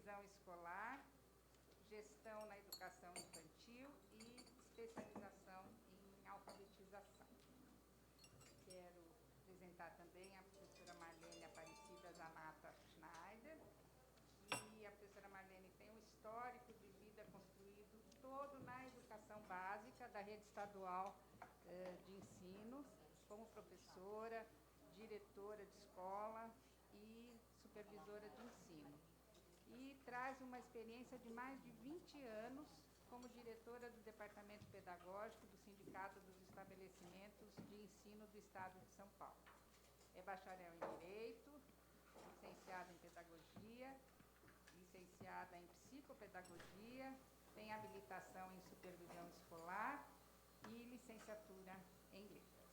supervisão escolar, gestão na educação infantil e especialização em alfabetização. Quero apresentar também a professora Marlene Aparecida Zanata Schneider. E a professora Marlene tem um histórico de vida construído todo na educação básica da rede estadual de ensino, como professora, diretora de escola e supervisora de ensino. E traz uma experiência de mais de 20 anos como diretora do Departamento Pedagógico do Sindicato dos Estabelecimentos de Ensino do Estado de São Paulo. É bacharel em Direito, licenciada em Pedagogia, licenciada em Psicopedagogia, tem habilitação em Supervisão Escolar e licenciatura em Letras.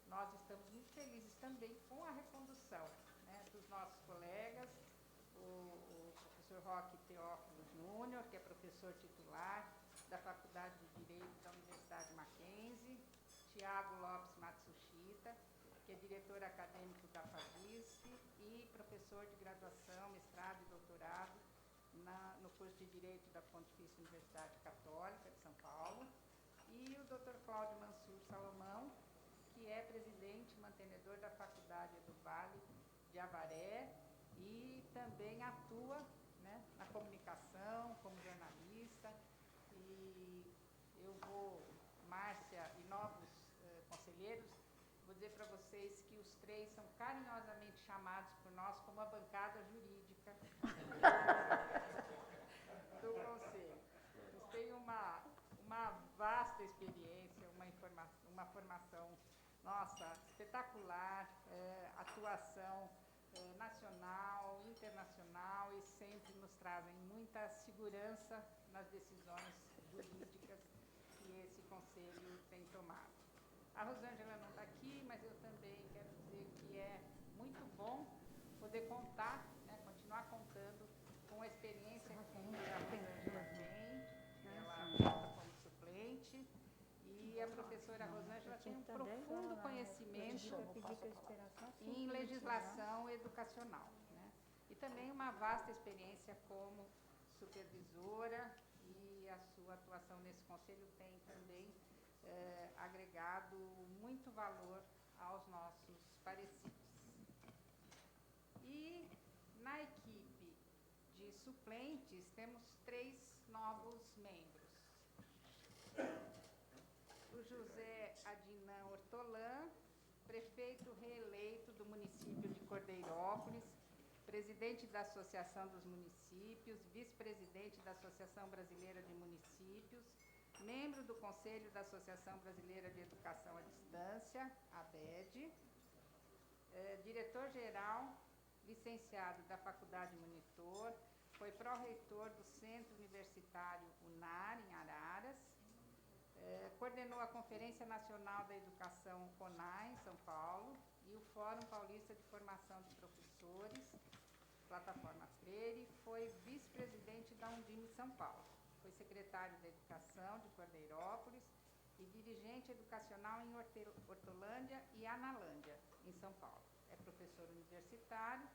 Nós estamos muito felizes também com a recondução, né, dos nossos colegas, o professor Roque Teófilo Júnior, que é professor titular da Faculdade de Direito da Universidade Mackenzie, Tiago Lopes Matsushita, que é diretor acadêmico da FABISC e professor de graduação, mestrado e doutorado no curso de Direito da Pontifícia Universidade Católica de São Paulo, e o Dr. Cláudio Mansur Salomão, que é presidente e mantenedor da Faculdade do Vale de Avaré e também atua, né, na comunicação como jornalista. E eu vou, Márcia e novos conselheiros, vou dizer para vocês que os três são carinhosamente chamados por nós como a bancada jurídica do Conselho. Eles têm uma vasta experiência, uma formação, nossa, espetacular, atuação nacional, internacional, e sempre nos trazem muita segurança nas decisões jurídicas que esse Conselho tem tomado. A Rosângela não está aqui, mas eu também quero dizer que é muito bom poder contar, né, continuar contando com a experiência que a Rosângela tem. Ela conta como suplente, e a professora Rosângela tem um profundo conhecimento em legislação educacional, né, e também uma vasta experiência como supervisora, e a sua atuação nesse conselho tem também agregado muito valor aos nossos parecidos. E na equipe de suplentes temos 3 novos membros. O José Adinan Hortolã, prefeito reeleito do município de Cordeirópolis, presidente da Associação dos Municípios, vice-presidente da Associação Brasileira de Municípios, membro do Conselho da Associação Brasileira de Educação à Distância, ABED, diretor-geral, licenciado da Faculdade Monitor, foi pró-reitor do Centro Universitário UNAR, em Araras, coordenou a Conferência Nacional da Educação CONAE, em São Paulo, e o Fórum Paulista de Formação de Professores, Plataforma Freire, foi vice-presidente da Undime São Paulo. Foi secretário da Educação de Cordeirópolis e dirigente educacional em Hortolândia e Analândia, em São Paulo. É professor universitário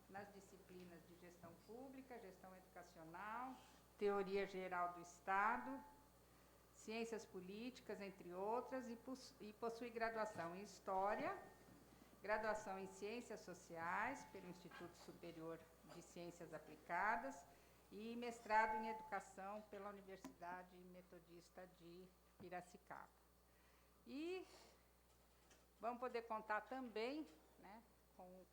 nas disciplinas de Gestão Pública, Gestão Educacional, Teoria Geral do Estado, Ciências Políticas, entre outras, e possui graduação em História, graduação em Ciências Sociais pelo Instituto Superior de Ciências Aplicadas e mestrado em Educação pela Universidade Metodista de Piracicaba. E vamos poder contar também, né,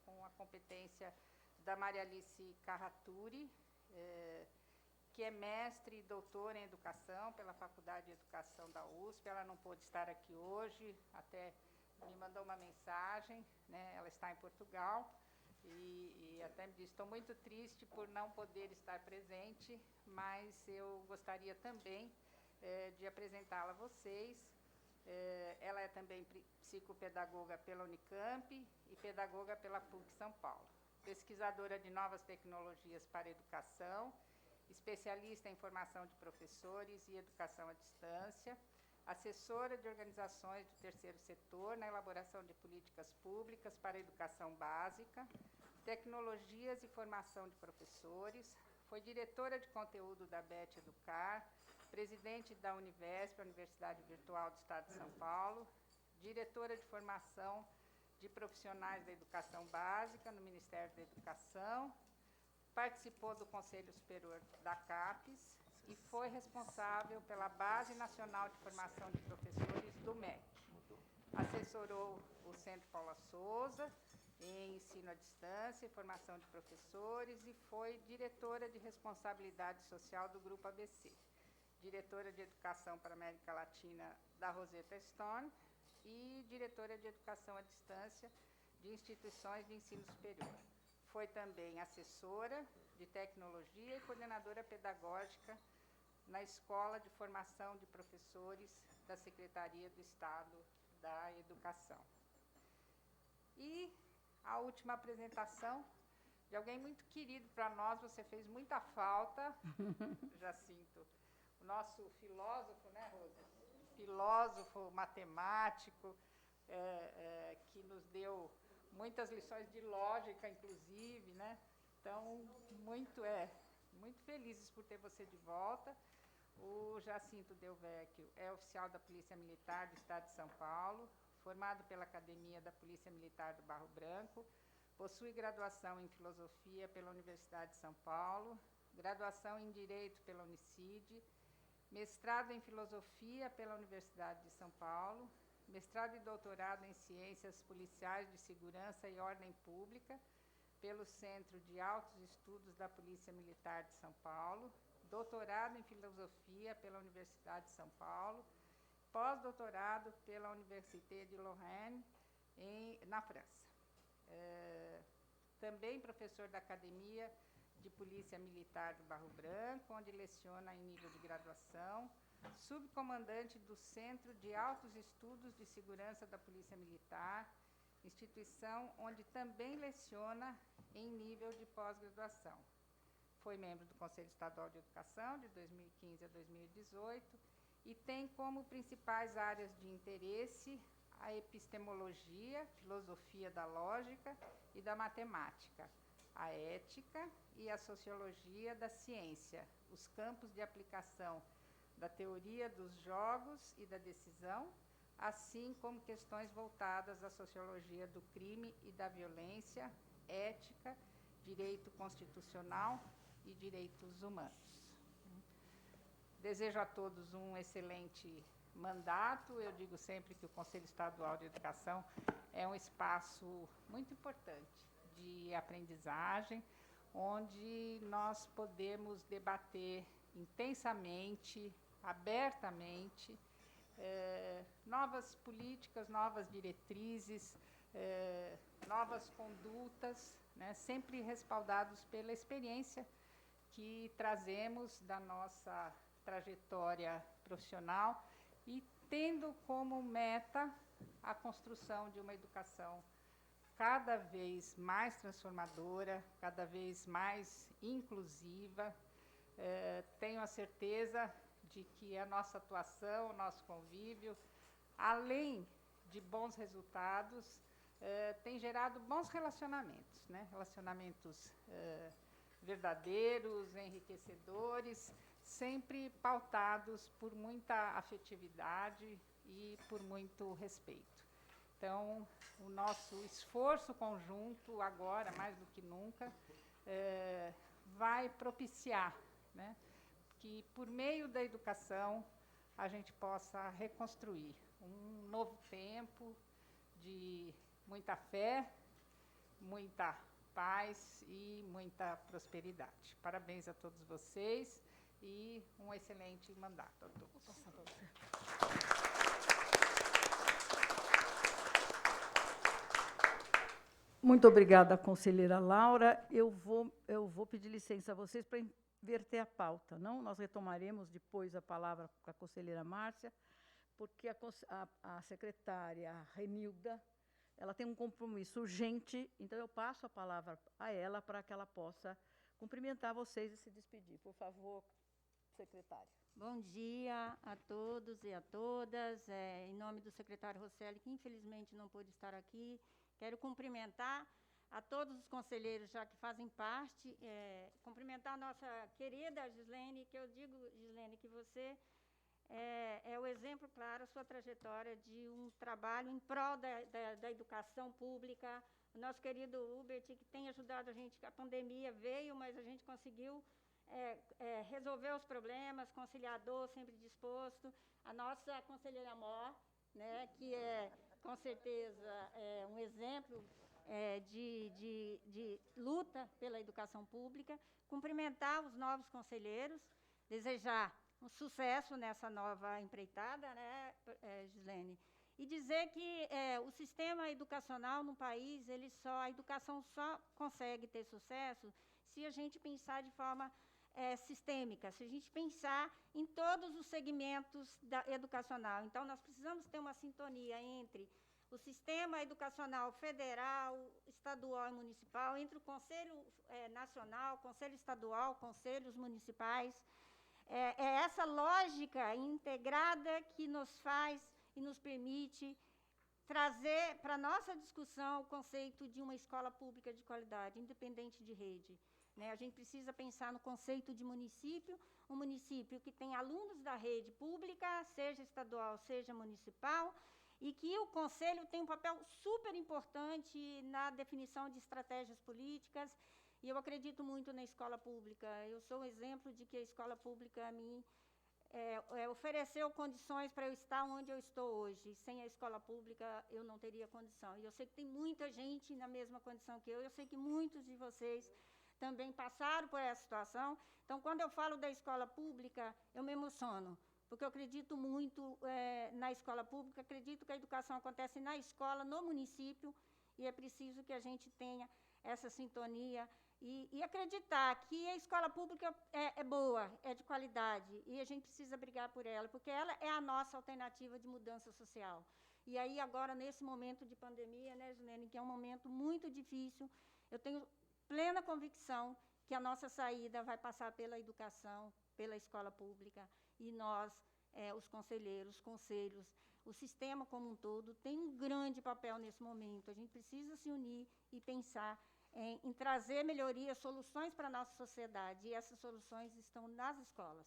com a competência da Maria Alice Carraturi, que é mestre e doutora em Educação pela Faculdade de Educação da USP. Ela não pôde estar aqui hoje, até me mandou uma mensagem, né, ela está em Portugal, e até me disse, estou muito triste por não poder estar presente, mas eu gostaria também de apresentá-la a vocês. Ela é também psicopedagoga pela Unicamp e pedagoga pela PUC São Paulo. Pesquisadora de novas tecnologias para a educação, especialista em formação de professores e educação à distância, assessora de organizações do terceiro setor na elaboração de políticas públicas para a educação básica, Tecnologias e Formação de Professores, foi diretora de conteúdo da BET Educar, presidente da Univesp, a Universidade Virtual do Estado de São Paulo, diretora de formação de profissionais da educação básica no Ministério da Educação, participou do Conselho Superior da CAPES e foi responsável pela Base Nacional de Formação de Professores do MEC. Assessorou o Centro Paula Souza em ensino à distância e formação de professores e foi diretora de responsabilidade social do Grupo ABC, diretora de educação para a América Latina da Rosetta Stone e diretora de educação à distância de instituições de ensino superior. Foi também assessora de tecnologia e coordenadora pedagógica na Escola de Formação de Professores da Secretaria do Estado da Educação. E a última apresentação de alguém muito querido para nós, você fez muita falta, Jacinto, o nosso filósofo, né, Rosa? Filósofo, matemático, que nos deu muitas lições de lógica, inclusive, né? Então, muito felizes por ter você de volta. O Jacinto Del Vecchio é oficial da Polícia Militar do Estado de São Paulo, formado pela Academia da Polícia Militar do Barro Branco, possui graduação em Filosofia pela Universidade de São Paulo, graduação em Direito pela Unicid, mestrado em Filosofia pela Universidade de São Paulo, mestrado e doutorado em Ciências Policiais de Segurança e Ordem Pública pelo Centro de Altos Estudos da Polícia Militar de São Paulo, doutorado em Filosofia pela Universidade de São Paulo, pós-doutorado pela Université de Lorraine, na França. Também professor da Academia de Polícia Militar do Barro Branco, onde leciona em nível de graduação, subcomandante do Centro de Altos Estudos de Segurança da Polícia Militar, instituição onde também leciona em nível de pós-graduação. Foi membro do Conselho Estadual de Educação de 2015 a 2018 e tem como principais áreas de interesse a epistemologia, filosofia da lógica e da matemática, a ética e a sociologia da ciência, os campos de aplicação da teoria dos jogos e da decisão, assim como questões voltadas à sociologia do crime e da violência, ética, direito constitucional e direitos humanos. Desejo a todos um excelente mandato. Eu digo sempre que o Conselho Estadual de Educação é um espaço muito importante de aprendizagem, onde nós podemos debater intensamente, abertamente, novas políticas, novas diretrizes, novas condutas, né, sempre respaldados pela experiência que trazemos da nossa trajetória profissional e tendo como meta a construção de uma educação cada vez mais transformadora, cada vez mais inclusiva. Tenho a certeza de que a nossa atuação, o nosso convívio, além de bons resultados, tem gerado bons relacionamentos, né? Relacionamentos verdadeiros, enriquecedores, sempre pautados por muita afetividade e por muito respeito. Então, o nosso esforço conjunto, agora, mais do que nunca, vai propiciar, né, que, por meio da educação, a gente possa reconstruir um novo tempo de muita fé, muita paz e muita prosperidade. Parabéns a todos vocês e um excelente mandato a todos. Muito obrigada, conselheira Laura. Eu vou pedir licença a vocês para inverter a pauta, não? Nós retomaremos depois a palavra para a conselheira Márcia, porque a secretária Renilda, ela tem um compromisso urgente, então eu passo a palavra a ela para que ela possa cumprimentar vocês e se despedir. Por favor, secretária. Bom dia a todos e a todas. Em nome do secretário Rosselli, que infelizmente não pôde estar aqui, quero cumprimentar a todos os conselheiros já que fazem parte, cumprimentar a nossa querida Gislene, que eu digo, Gislene, que você é o exemplo claro, a sua trajetória de um trabalho em prol da educação pública. O nosso querido Hubert, que tem ajudado a gente, a pandemia veio, mas a gente conseguiu resolver os problemas, conciliador, sempre disposto. A nossa conselheira Mó, né, que é, com certeza, um exemplo de luta pela educação pública. Cumprimentar os novos conselheiros, desejar um sucesso nessa nova empreitada, né, Gislene? E dizer que o sistema educacional no país, a educação só consegue ter sucesso se a gente pensar de forma sistêmica, se a gente pensar em todos os segmentos educacional. Então, nós precisamos ter uma sintonia entre o sistema educacional federal, estadual e municipal, entre o Conselho Nacional, Conselho Estadual, Conselhos Municipais. É essa lógica integrada que nos faz e nos permite trazer para a nossa discussão o conceito de uma escola pública de qualidade, independente de rede. Né? A gente precisa pensar no conceito de município, um município que tem alunos da rede pública, seja estadual, seja municipal, e que o Conselho tem um papel super importante na definição de estratégias políticas. E eu acredito muito na escola pública. Eu sou um exemplo de que a escola pública, a mim, ofereceu condições para eu estar onde eu estou hoje. Sem a escola pública, eu não teria condição. E eu sei que tem muita gente na mesma condição que eu sei que muitos de vocês também passaram por essa situação. Então, quando eu falo da escola pública, eu me emociono, porque eu acredito muito na escola pública, acredito que a educação acontece na escola, no município, e é preciso que a gente tenha essa sintonia e acreditar que a escola pública é boa, é de qualidade, e a gente precisa brigar por ela, porque ela é a nossa alternativa de mudança social. E aí, agora, nesse momento de pandemia, né, Gislene, que é um momento muito difícil, eu tenho plena convicção que a nossa saída vai passar pela educação, pela escola pública, e nós, os conselheiros, conselhos, o sistema como um todo, tem um grande papel nesse momento. A gente precisa se unir e pensar em trazer melhorias, soluções para a nossa sociedade, e essas soluções estão nas escolas.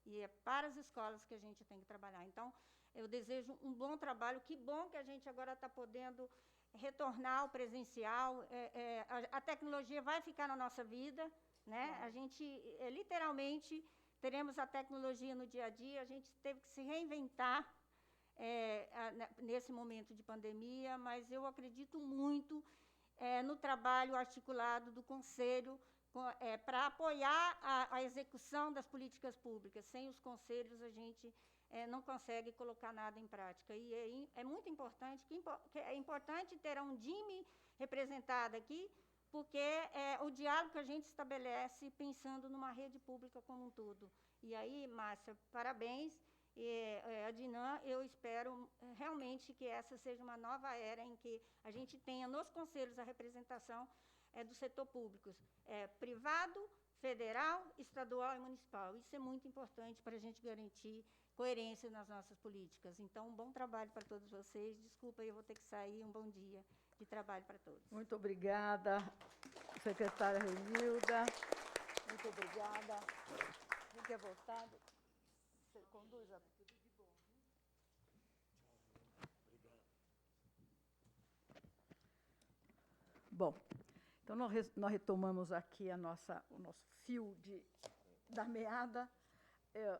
E é para as escolas que a gente tem que trabalhar. Então, eu desejo um bom trabalho. Que bom que a gente agora está podendo retornar ao presencial. A tecnologia vai ficar na nossa vida, né? A gente, literalmente, teremos a tecnologia no dia a dia. A gente teve que se reinventar nesse momento de pandemia, mas eu acredito muito no trabalho articulado do Conselho para apoiar a execução das políticas públicas. Sem os conselhos, a gente não consegue colocar nada em prática. E é muito importante, é importante ter a Undime representada aqui, porque é o diálogo que a gente estabelece pensando numa rede pública como um todo. E aí, Márcia, parabéns. A Dinam, eu espero realmente que essa seja uma nova era em que a gente tenha nos conselhos a representação do setor público, privado, federal, estadual e municipal. Isso é muito importante para a gente garantir coerência nas nossas políticas. Então, um bom trabalho para todos vocês. Desculpa, eu vou ter que sair. Um bom dia de trabalho para todos. Muito obrigada, secretária Renilda. Muito obrigada. Fique à vontade. Você conduz a... Bom, então nós retomamos aqui o nosso fio da meada.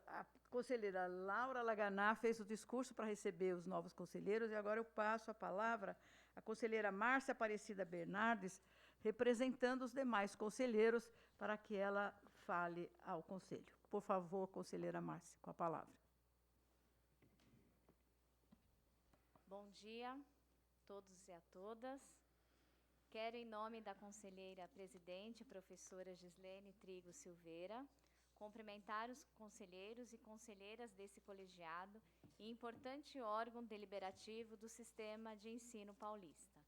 A conselheira Laura Laganá fez o discurso para receber os novos conselheiros, e agora eu passo a palavra à conselheira Márcia Aparecida Bernardes, representando os demais conselheiros, para que ela fale ao conselho. Por favor, conselheira Márcia, com a palavra. Bom dia a todos e a todas. Quero, em nome da conselheira presidente, professora Gislene Trigo Silveira, cumprimentar os conselheiros e conselheiras desse colegiado e importante órgão deliberativo do sistema de ensino paulista.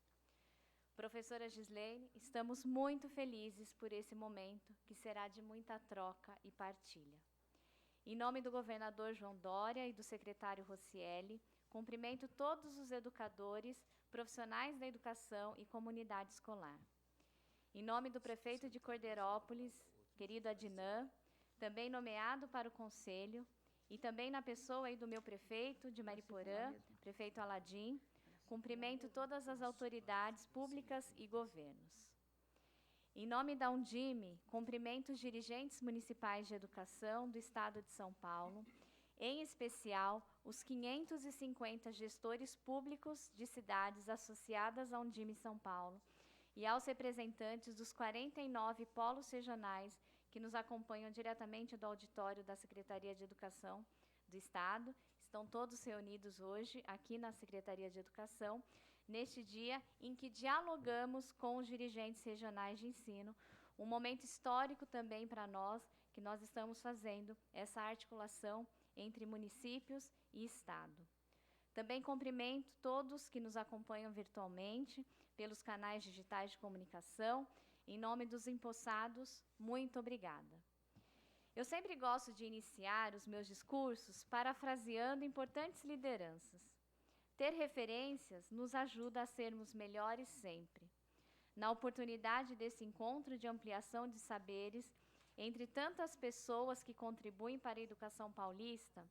Professora Gislene, estamos muito felizes por esse momento, que será de muita troca e partilha. Em nome do governador João Dória e do secretário Rocieli, cumprimento todos os educadores, profissionais da educação e comunidade escolar. em nome do prefeito de Cordeirópolis, querido Adnan, também nomeado para o conselho, e também na pessoa aí do meu prefeito de Mariporã, prefeito Aladim, cumprimento todas as autoridades públicas e governos. Em nome da Undime, cumprimento os dirigentes municipais de educação do Estado de São Paulo, em especial os 550 gestores públicos de cidades associadas à Undime São Paulo e aos representantes dos 49 polos regionais que nos acompanham diretamente do auditório da Secretaria de Educação do Estado. Estão todos reunidos hoje aqui na Secretaria de Educação, neste dia em que dialogamos com os dirigentes regionais de ensino, um momento histórico também para nós, que nós estamos fazendo essa articulação entre municípios e Estado. Também cumprimento todos que nos acompanham virtualmente, pelos canais digitais de comunicação. Em nome dos empossados, muito obrigada. Eu sempre gosto de iniciar os meus discursos parafraseando importantes lideranças. Ter referências nos ajuda a sermos melhores sempre. Na oportunidade desse encontro de ampliação de saberes, entre tantas pessoas que contribuem para a educação paulista,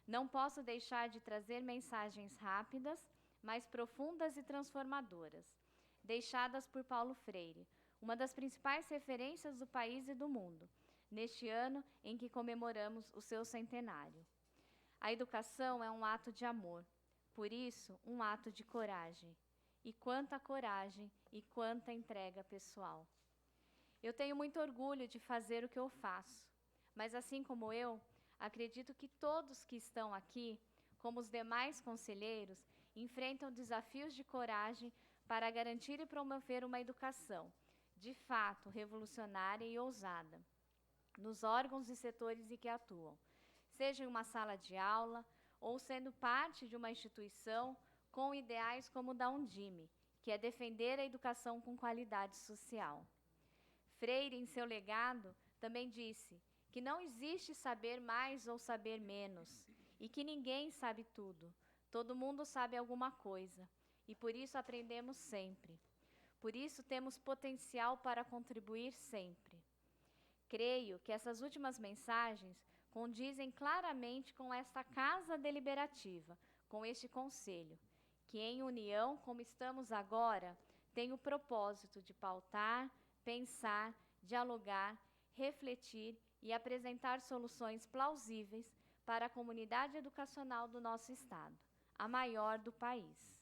não posso deixar de trazer mensagens rápidas, mas profundas e transformadoras, deixadas por Paulo Freire, uma das principais referências do país e do mundo, neste ano em que comemoramos o seu centenário. A educação é um ato de amor, por isso, um ato de coragem. E quanta coragem e quanta entrega pessoal. Eu tenho muito orgulho de fazer o que eu faço, mas assim como eu, acredito que todos que estão aqui, como os demais conselheiros, enfrentam desafios de coragem para garantir e promover uma educação, de fato, revolucionária e ousada, nos órgãos e setores em que atuam, seja em uma sala de aula ou sendo parte de uma instituição com ideais como o da Undime, que é defender a educação com qualidade social. Freire, em seu legado, também disse que não existe saber mais ou saber menos, e que ninguém sabe tudo, todo mundo sabe alguma coisa, e por isso aprendemos sempre. Por isso temos potencial para contribuir sempre. Creio que essas últimas mensagens condizem claramente com esta casa deliberativa, com este conselho, que em união, como estamos agora, tem o propósito de pautar, pensar, dialogar, refletir e apresentar soluções plausíveis para a comunidade educacional do nosso Estado, a maior do país.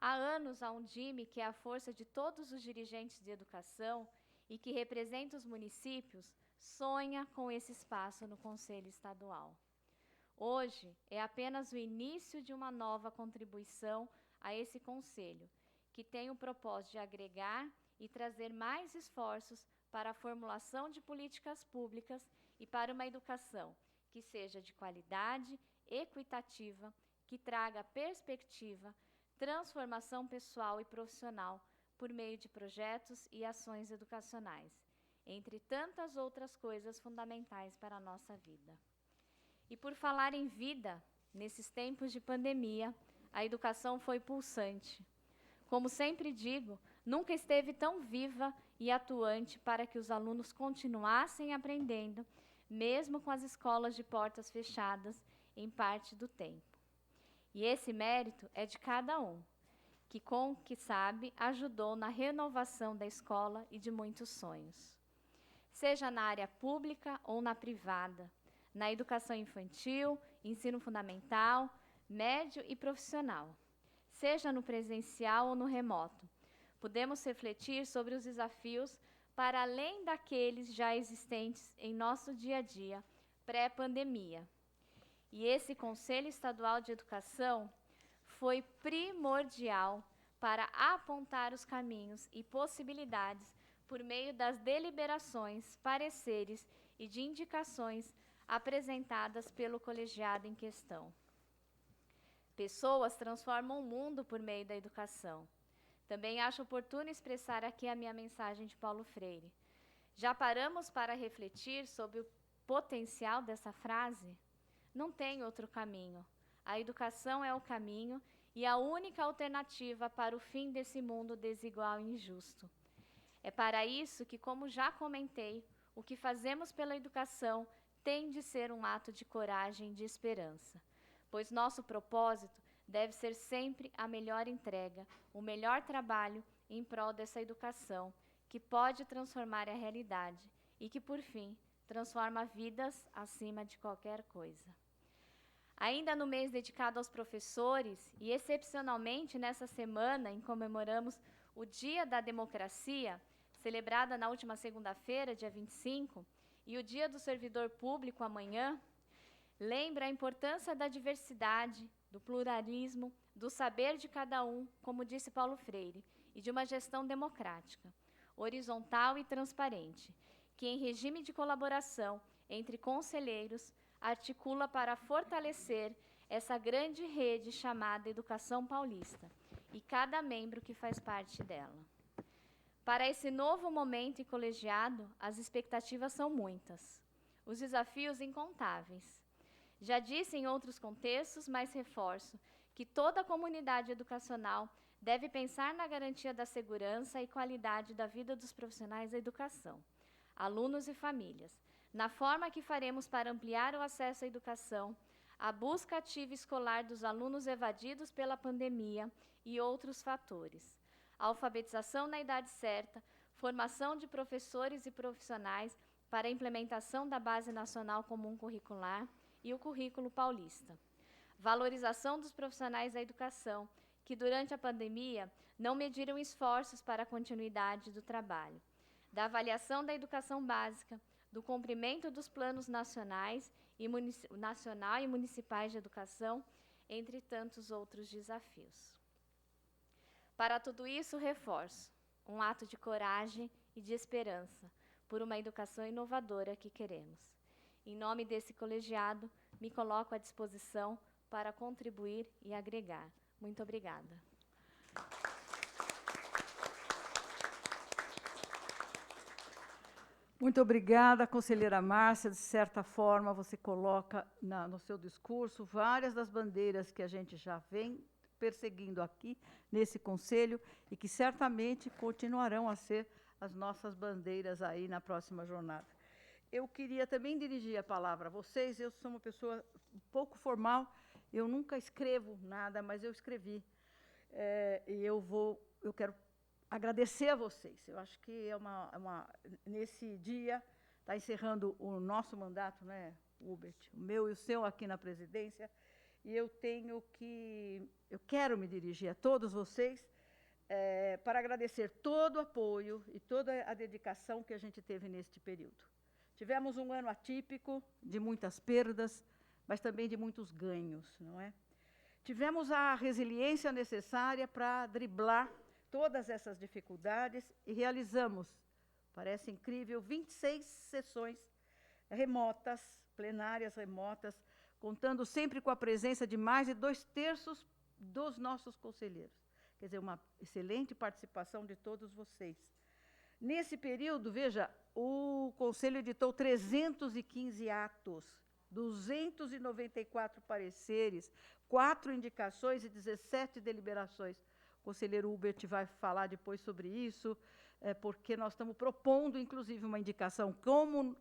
Há anos, a Undime, que é a força de todos os dirigentes de educação e que representa os municípios, sonha com esse espaço no Conselho Estadual. Hoje é apenas o início de uma nova contribuição a esse Conselho, que tem o propósito de agregar e trazer mais esforços para a formulação de políticas públicas e para uma educação que seja de qualidade, equitativa, que traga perspectiva, transformação pessoal e profissional por meio de projetos e ações educacionais, entre tantas outras coisas fundamentais para a nossa vida. E por falar em vida, nesses tempos de pandemia, a educação foi pulsante. Como sempre digo, nunca esteve tão viva e atuante para que os alunos continuassem aprendendo, mesmo com as escolas de portas fechadas em parte do tempo. E esse mérito é de cada um, que, com o que sabe, ajudou na renovação da escola e de muitos sonhos. Seja na área pública ou na privada, na educação infantil, ensino fundamental, médio e profissional, seja no presencial ou no remoto, podemos refletir sobre os desafios para além daqueles já existentes em nosso dia a dia, pré-pandemia. E esse Conselho Estadual de Educação foi primordial para apontar os caminhos e possibilidades por meio das deliberações, pareceres e de indicações apresentadas pelo colegiado em questão. Pessoas transformam o mundo por meio da educação. Também acho oportuno expressar aqui a minha mensagem de Paulo Freire. Já paramos para refletir sobre o potencial dessa frase? Não tem outro caminho. A educação é o caminho e a única alternativa para o fim desse mundo desigual e injusto. É para isso que, como já comentei, o que fazemos pela educação tem de ser um ato de coragem e de esperança, pois nosso propósito deve ser sempre a melhor entrega, o melhor trabalho em prol dessa educação, que pode transformar a realidade e que, por fim, transforma vidas acima de qualquer coisa. Ainda no mês dedicado aos professores, e excepcionalmente nessa semana em que comemoramos o Dia da Democracia, celebrada na última segunda-feira, dia 25, e o Dia do Servidor Público amanhã, lembra a importância da diversidade, do pluralismo, do saber de cada um, como disse Paulo Freire, e de uma gestão democrática, horizontal e transparente, que em regime de colaboração entre conselheiros articula para fortalecer essa grande rede chamada Educação Paulista e cada membro que faz parte dela. Para esse novo momento e colegiado, as expectativas são muitas, os desafios incontáveis. Já disse em outros contextos, mas reforço, que toda a comunidade educacional deve pensar na garantia da segurança e qualidade da vida dos profissionais da educação, alunos e famílias, na forma que faremos para ampliar o acesso à educação, a busca ativa escolar dos alunos evadidos pela pandemia e outros fatores, a alfabetização na idade certa, formação de professores e profissionais para a implementação da Base Nacional Comum Curricular e o Currículo Paulista, valorização dos profissionais da educação, que durante a pandemia não mediram esforços para a continuidade do trabalho, da avaliação da educação básica, do cumprimento dos planos nacionais e municipais de educação, entre tantos outros desafios. Para tudo isso, reforço um ato de coragem e de esperança por uma educação inovadora que queremos. Em nome desse colegiado, me coloco à disposição para contribuir e agregar. Muito obrigada. Muito obrigada, conselheira Márcia. De certa forma, você coloca no seu discurso várias das bandeiras que a gente já vem perseguindo aqui nesse conselho e que certamente continuarão a ser as nossas bandeiras aí na próxima jornada. Eu queria também dirigir a palavra a vocês. Eu sou uma pessoa um pouco formal, eu nunca escrevo nada, mas eu escrevi. E eu quero agradecer a vocês. Eu acho que nesse dia, está encerrando o nosso mandato, né, Hubert, o meu e o seu aqui na presidência, e eu quero me dirigir a todos vocês para agradecer todo o apoio e toda a dedicação que a gente teve neste período. Tivemos um ano atípico, de muitas perdas, mas também de muitos ganhos, não é? Tivemos a resiliência necessária para driblar todas essas dificuldades e realizamos, parece incrível, 26 sessões remotas, plenárias remotas, contando sempre com a presença de mais de 2/3 dos nossos conselheiros. Quer dizer, uma excelente participação de todos vocês. Nesse período, veja, o Conselho editou 315 atos, 294 pareceres, 4 indicações e 17 deliberações. O conselheiro Hubert vai falar depois sobre isso, porque nós estamos propondo, inclusive, uma indicação, como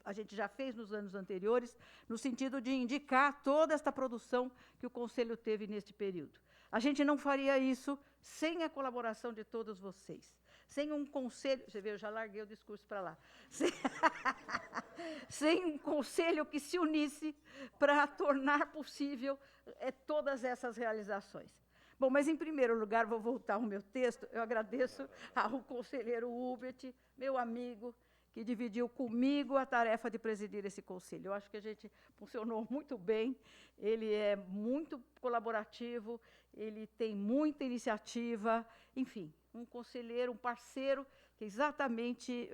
a gente já fez nos anos anteriores, no sentido de indicar toda esta produção que o Conselho teve neste período. A gente não faria isso sem a colaboração de todos vocês. Sem um conselho... Você vê, eu já larguei o discurso para lá. Sem um conselho que se unisse para tornar possível todas essas realizações. Bom, mas, em primeiro lugar, vou voltar ao meu texto. Eu agradeço ao conselheiro Hubert, meu amigo, que dividiu comigo a tarefa de presidir esse conselho. Eu acho que a gente funcionou muito bem, ele é muito colaborativo, ele tem muita iniciativa, enfim, um conselheiro, um parceiro, que é exatamente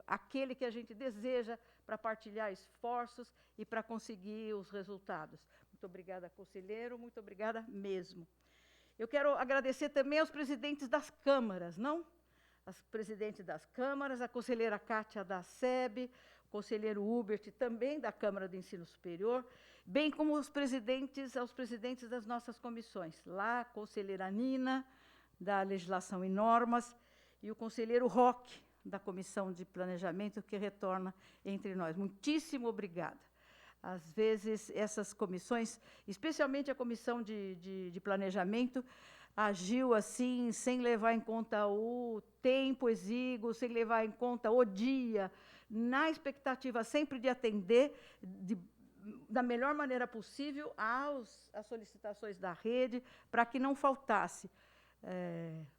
aquele que a gente deseja para partilhar esforços e para conseguir os resultados. Muito obrigada, conselheiro, muito obrigada mesmo. Eu quero agradecer também aos presidentes das câmaras, não? As presidentes das câmaras, a conselheira Kátia da SEB, o conselheiro Hubert, também da Câmara do Ensino Superior, bem como aos presidentes das nossas comissões. Lá, a conselheira Nina, da Legislação e Normas, e o conselheiro Roque, da Comissão de Planejamento, que retorna entre nós. Muitíssimo obrigada. Às vezes, essas comissões, especialmente a Comissão de Planejamento, agiu assim, sem levar em conta o tempo exíguo, sem levar em conta o dia, na expectativa sempre de atender da melhor maneira possível às solicitações da rede, para que não faltasse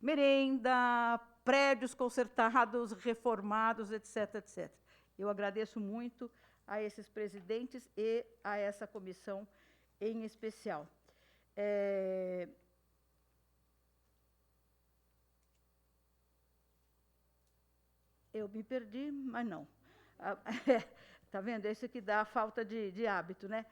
merenda, prédios consertados, reformados, etc., etc. Eu agradeço muito a esses presidentes e a essa comissão em especial. Eu me perdi, mas não. Está vendo? Isso que dá a falta de hábito, né?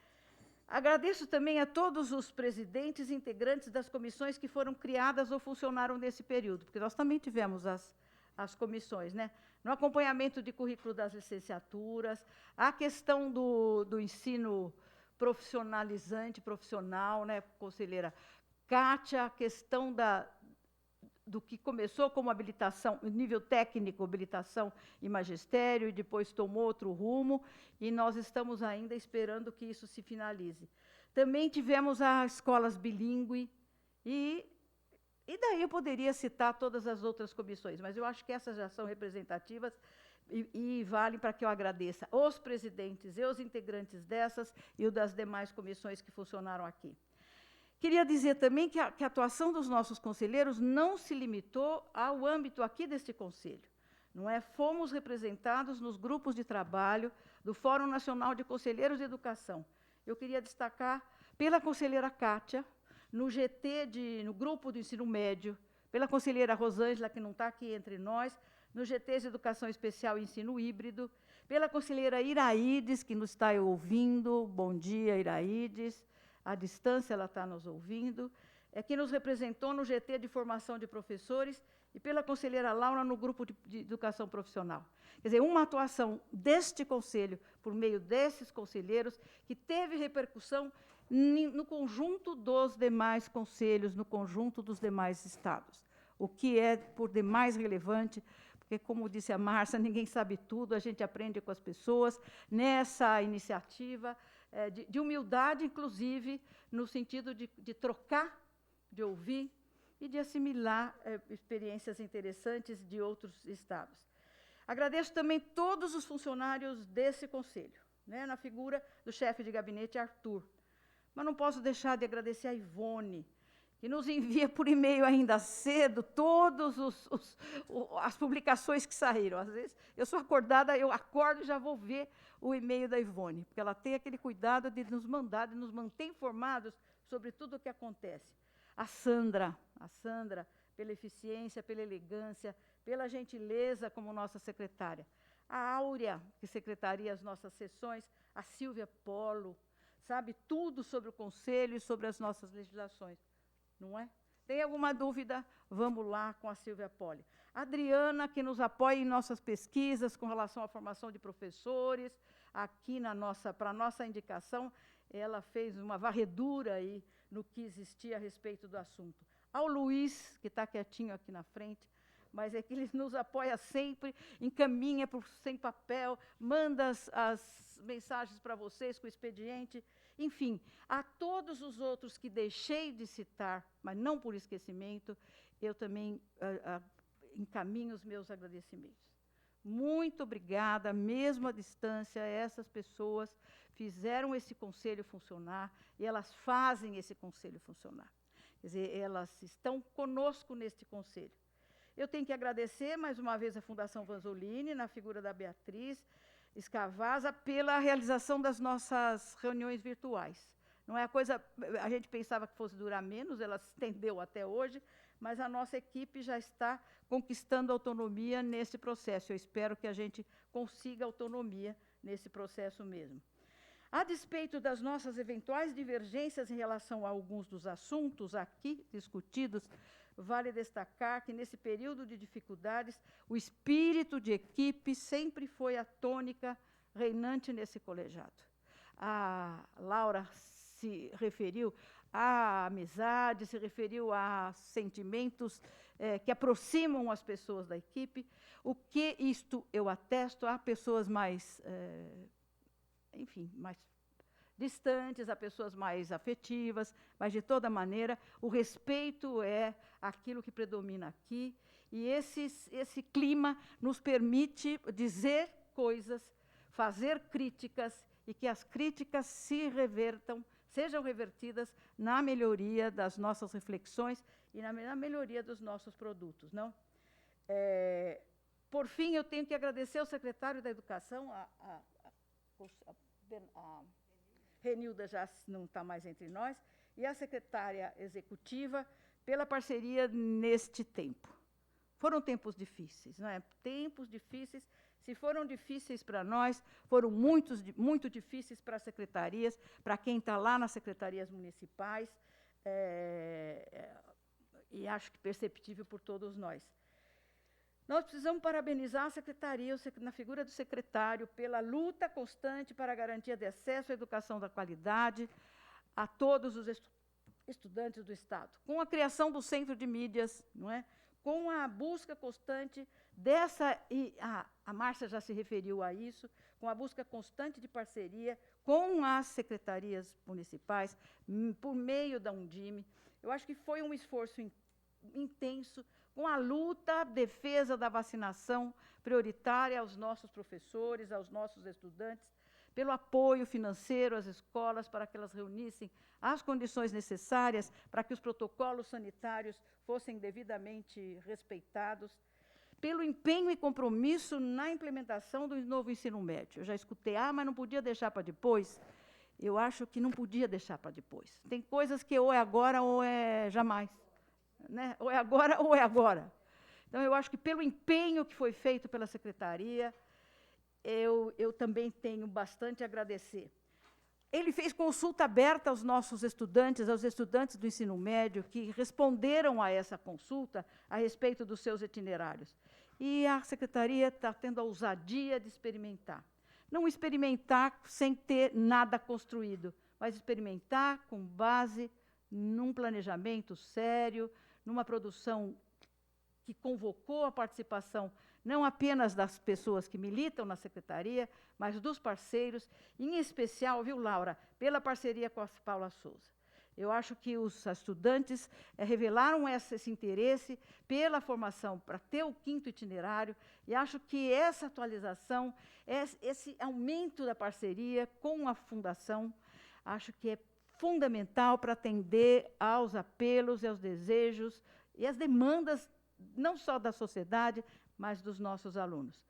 Agradeço também a todos os presidentes e integrantes das comissões que foram criadas ou funcionaram nesse período, porque nós também tivemos as comissões, né? No acompanhamento de currículo das licenciaturas, a questão do ensino profissional, né, conselheira Kátia, a questão do que começou como habilitação, nível técnico, habilitação e magistério, e depois tomou outro rumo, e nós estamos ainda esperando que isso se finalize. Também tivemos as escolas bilíngue, e daí eu poderia citar todas as outras comissões, mas eu acho que essas já são representativas e valem para que eu agradeça os presidentes e os integrantes dessas e o das demais comissões que funcionaram aqui. Queria dizer também que a atuação dos nossos conselheiros não se limitou ao âmbito aqui deste conselho. Não é? Fomos representados nos grupos de trabalho do Fórum Nacional de Conselheiros de Educação. Eu queria destacar pela conselheira Kátia, no grupo do ensino médio, pela conselheira Rosângela, que não está aqui entre nós, no GT de Educação Especial e Ensino Híbrido, pela conselheira Iraídes, que nos está ouvindo. Bom dia, Iraídes. À distância, ela está nos ouvindo, que nos representou no GT de Formação de Professores, e pela conselheira Laura no grupo de Educação Profissional. Quer dizer, uma atuação deste conselho, por meio desses conselheiros, que teve repercussão no conjunto dos demais conselhos, no conjunto dos demais estados, o que é por demais relevante, porque, como disse a Márcia, ninguém sabe tudo, a gente aprende com as pessoas, nessa iniciativa, de humildade, inclusive, no sentido de trocar, de ouvir e de assimilar experiências interessantes de outros estados. Agradeço também todos os funcionários desse conselho, né, na figura do chefe de gabinete, Arthur. Mas não posso deixar de agradecer a Ivone, que nos envia por e-mail ainda cedo todas as publicações que saíram. Às vezes, eu sou acordada, eu acordo e já vou ver o e-mail da Ivone, porque ela tem aquele cuidado de nos mandar, de nos manter informados sobre tudo o que acontece. A Sandra, pela eficiência, pela elegância, pela gentileza como nossa secretária. A Áurea, que secretaria as nossas sessões, a Silvia Polo, sabe tudo sobre o Conselho e sobre as nossas legislações. Não é? Tem alguma dúvida? Vamos lá com a Silvia Poli. A Adriana, que nos apoia em nossas pesquisas com relação à formação de professores, aqui para a nossa indicação, ela fez uma varredura aí no que existia a respeito do assunto. Ao Luiz, que está quietinho aqui na frente, mas é que ele nos apoia sempre, encaminha sem papel, manda as mensagens para vocês com o expediente. Enfim, a todos os outros que deixei de citar, mas não por esquecimento, eu também encaminho os meus agradecimentos. Muito obrigada, mesmo à distância, essas pessoas fizeram esse conselho funcionar e elas fazem esse conselho funcionar. Quer dizer, elas estão conosco neste conselho. Eu tenho que agradecer, mais uma vez, a Fundação Vanzolini, na figura da Beatriz Escavazza, pela realização das nossas reuniões virtuais. Não é a gente pensava que fosse durar menos, ela se estendeu até hoje, mas a nossa equipe já está conquistando autonomia nesse processo. Eu espero que a gente consiga autonomia nesse processo mesmo. A despeito das nossas eventuais divergências em relação a alguns dos assuntos aqui discutidos, vale destacar que, nesse período de dificuldades, o espírito de equipe sempre foi a tônica reinante nesse colegiado. A Laura se referiu à amizade, se referiu a sentimentos que aproximam as pessoas da equipe. O que isto eu atesto, há pessoas mais, enfim, mais distantes, há pessoas mais afetivas, mas, de toda maneira, o respeito é aquilo que predomina aqui, e esse clima nos permite dizer coisas, fazer críticas, e que as críticas sejam revertidas na melhoria das nossas reflexões e na melhoria dos nossos produtos, não? Por fim, eu tenho que agradecer ao secretário da Educação, a Renilda já não está mais entre nós, e a secretária executiva, pela parceria neste tempo. Foram tempos difíceis, não é? Tempos difíceis. Se foram difíceis para nós, foram muito difíceis para as secretarias, para quem está lá nas secretarias municipais, e acho que perceptível por todos nós. Nós precisamos parabenizar a secretaria, na figura do secretário, pela luta constante para a garantia de acesso à educação da qualidade a todos os estudantes do Estado, com a criação do Centro de Mídias, não é? Com a busca constante dessa, e a Márcia já se referiu a isso, com a busca constante de parceria com as secretarias municipais, por meio da Undime. Eu acho que foi um esforço intenso, com a luta, a defesa da vacinação prioritária aos nossos professores, aos nossos estudantes, pelo apoio financeiro às escolas para que elas reunissem as condições necessárias para que os protocolos sanitários fossem devidamente respeitados, pelo empenho e compromisso na implementação do novo ensino médio. Eu já escutei, mas não podia deixar para depois. Eu acho que não podia deixar para depois. Tem coisas que ou é agora ou é jamais. Né? Ou é agora ou é agora. Então, eu acho que pelo empenho que foi feito pela secretaria, eu também tenho bastante a agradecer. Ele fez consulta aberta aos nossos estudantes, aos estudantes do ensino médio, que responderam a essa consulta a respeito dos seus itinerários. E a secretaria está tendo a ousadia de experimentar. Não experimentar sem ter nada construído, mas experimentar com base num planejamento sério, numa produção que convocou a participação não apenas das pessoas que militam na secretaria, mas dos parceiros, em especial, viu, Laura, pela parceria com a Paula Souza. Eu acho que os estudantes revelaram esse interesse pela formação para ter o 5º itinerário, e acho que essa atualização, esse aumento da parceria com a Fundação, acho que é fundamental para atender aos apelos e aos desejos e às demandas, não só da sociedade, mas dos nossos alunos.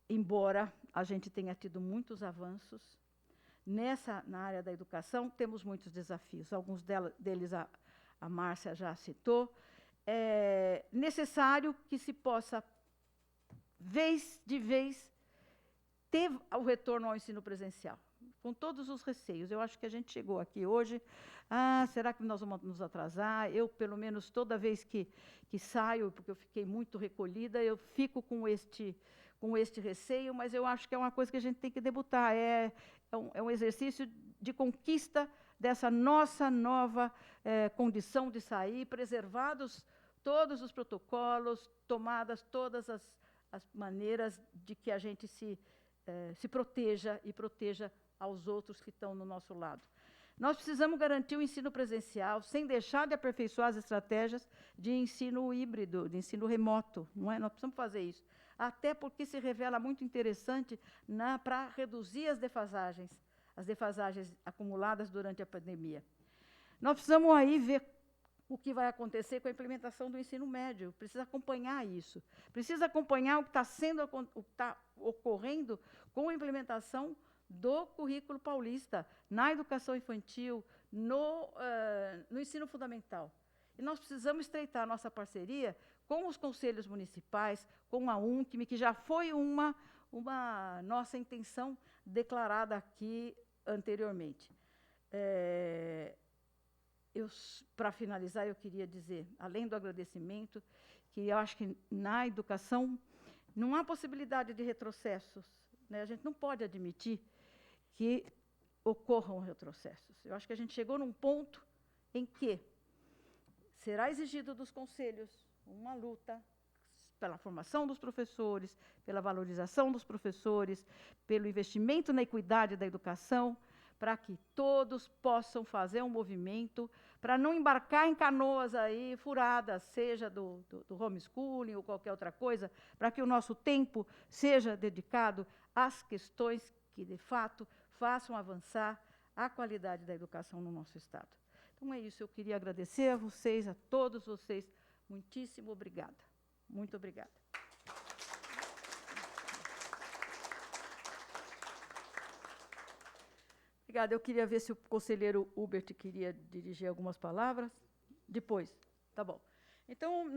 Embora a gente tenha tido muitos avanços, na área da educação, temos muitos desafios. Alguns deles a Márcia já citou. É necessário que se possa, vez de vez, ter o retorno ao ensino presencial, com todos os receios. Eu acho que a gente chegou aqui hoje, será que nós vamos nos atrasar? Eu, pelo menos, toda vez que saio, porque eu fiquei muito recolhida, eu fico com este receio, mas eu acho que é uma coisa que a gente tem que debutar. É um exercício de conquista dessa nossa nova condição de sair, preservados todos os protocolos, tomadas todas as maneiras de que a gente se proteja e proteja aos outros que estão no nosso lado. Nós precisamos garantir o ensino presencial, sem deixar de aperfeiçoar as estratégias de ensino híbrido, de ensino remoto, não é? Nós precisamos fazer isso. Até porque se revela muito interessante para reduzir as defasagens acumuladas durante a pandemia. Nós precisamos aí ver o que vai acontecer com a implementação do ensino médio. Precisa acompanhar isso. Precisa acompanhar o que está ocorrendo com a implementação do currículo paulista, na educação infantil, no ensino fundamental. E nós precisamos estreitar a nossa parceria com os conselhos municipais, com a UNCM, que já foi uma nossa intenção declarada aqui anteriormente. Para finalizar, eu queria dizer, além do agradecimento, que eu acho que na educação não há possibilidade de retrocessos, né? A gente não pode admitir que ocorram retrocessos. Eu acho que a gente chegou num ponto em que, será exigido dos conselhos uma luta pela formação dos professores, pela valorização dos professores, pelo investimento na equidade da educação, para que todos possam fazer um movimento, para não embarcar em canoas aí furadas, seja do homeschooling ou qualquer outra coisa, para que o nosso tempo seja dedicado às questões que, de fato, façam avançar a qualidade da educação no nosso Estado. Então, é isso. Eu queria agradecer a vocês, a todos vocês. Muitíssimo obrigada. Muito obrigada. Obrigada. Eu queria ver se o conselheiro Hubert queria dirigir algumas palavras. Depois. Tá bom. Então,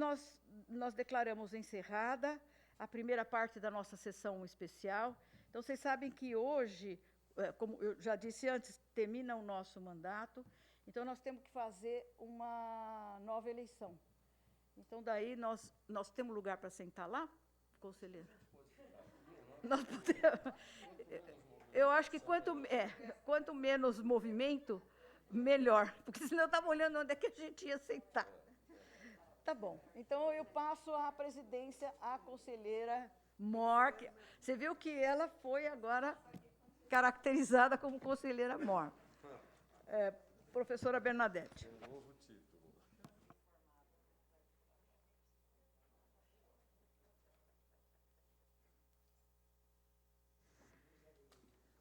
nós declaramos encerrada a primeira parte da nossa sessão especial. Então, vocês sabem que hoje, como eu já disse antes, termina o nosso mandato. Então, nós temos que fazer uma nova eleição. Então, daí, nós temos lugar para sentar lá, conselheiro? Nós podemos. Eu acho que quanto menos movimento, melhor. Porque senão eu estava olhando onde é que a gente ia sentar. Tá bom. Então, eu passo a presidência à conselheira Mor. Você viu que ela foi agora caracterizada como conselheira Mor. Professora Bernadette.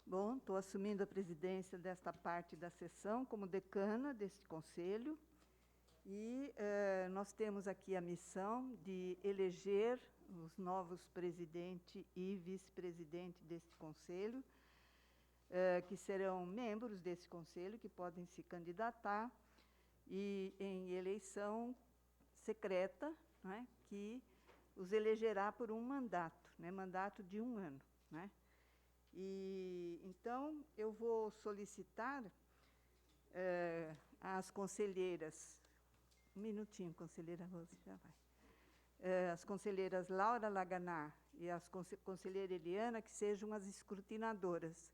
Bom, estou assumindo a presidência desta parte da sessão como decana deste conselho e nós temos aqui a missão de eleger os novos presidente e vice-presidente deste conselho, que serão membros desse conselho, que podem se candidatar, e em eleição secreta, né, que os elegerá por um mandato, né, mandato de 1 ano. Né? E, então, eu vou solicitar às conselheiras, um minutinho, conselheira Rose, já vai. As conselheiras Laura Laganar e as conselheira Eliana, que sejam as escrutinadoras.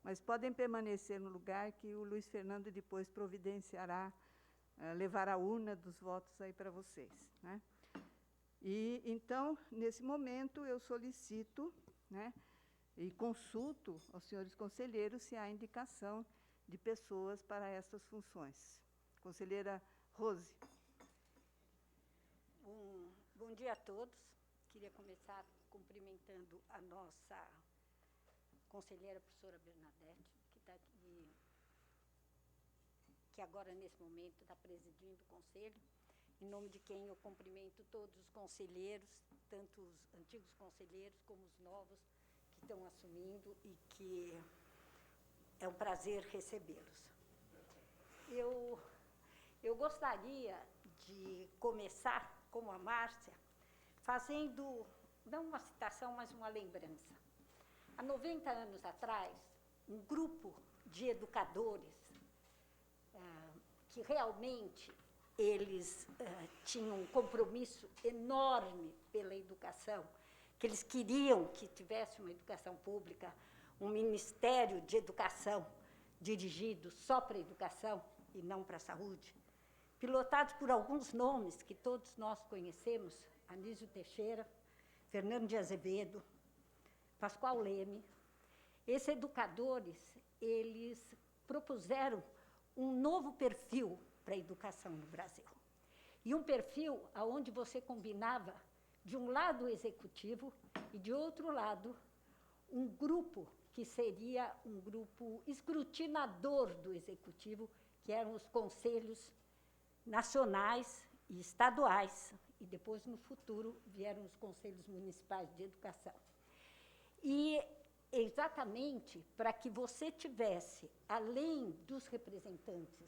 Mas podem permanecer no lugar que o Luiz Fernando depois providenciará, levará a urna dos votos aí para vocês. Né? E, então, nesse momento, eu solicito, né, e consulto aos senhores conselheiros se há indicação de pessoas para essas funções. Conselheira Rose. Bom dia a todos. Queria começar cumprimentando a nossa conselheira professora Bernadette, que está aqui, que agora, nesse momento, está presidindo o conselho, em nome de quem eu cumprimento todos os conselheiros, tanto os antigos conselheiros como os novos, que estão assumindo e que é um prazer recebê-los. Eu gostaria de começar, como a Márcia, fazendo, não uma citação, mas uma lembrança. Há 90 anos atrás, um grupo de educadores que realmente eles tinham um compromisso enorme pela educação, que eles queriam que tivesse uma educação pública, um Ministério de Educação dirigido só para a educação e não para a saúde, pilotados por alguns nomes que todos nós conhecemos, Anísio Teixeira, Fernando de Azevedo, Pascoal Leme. Esses educadores, eles propuseram um novo perfil para a educação no Brasil. E um perfil onde você combinava, de um lado, o executivo, e, de outro lado, um grupo que seria um grupo escrutinador do executivo, que eram os conselhos nacionais e estaduais, e depois, no futuro, vieram os conselhos municipais de educação. E, exatamente, para que você tivesse, além dos representantes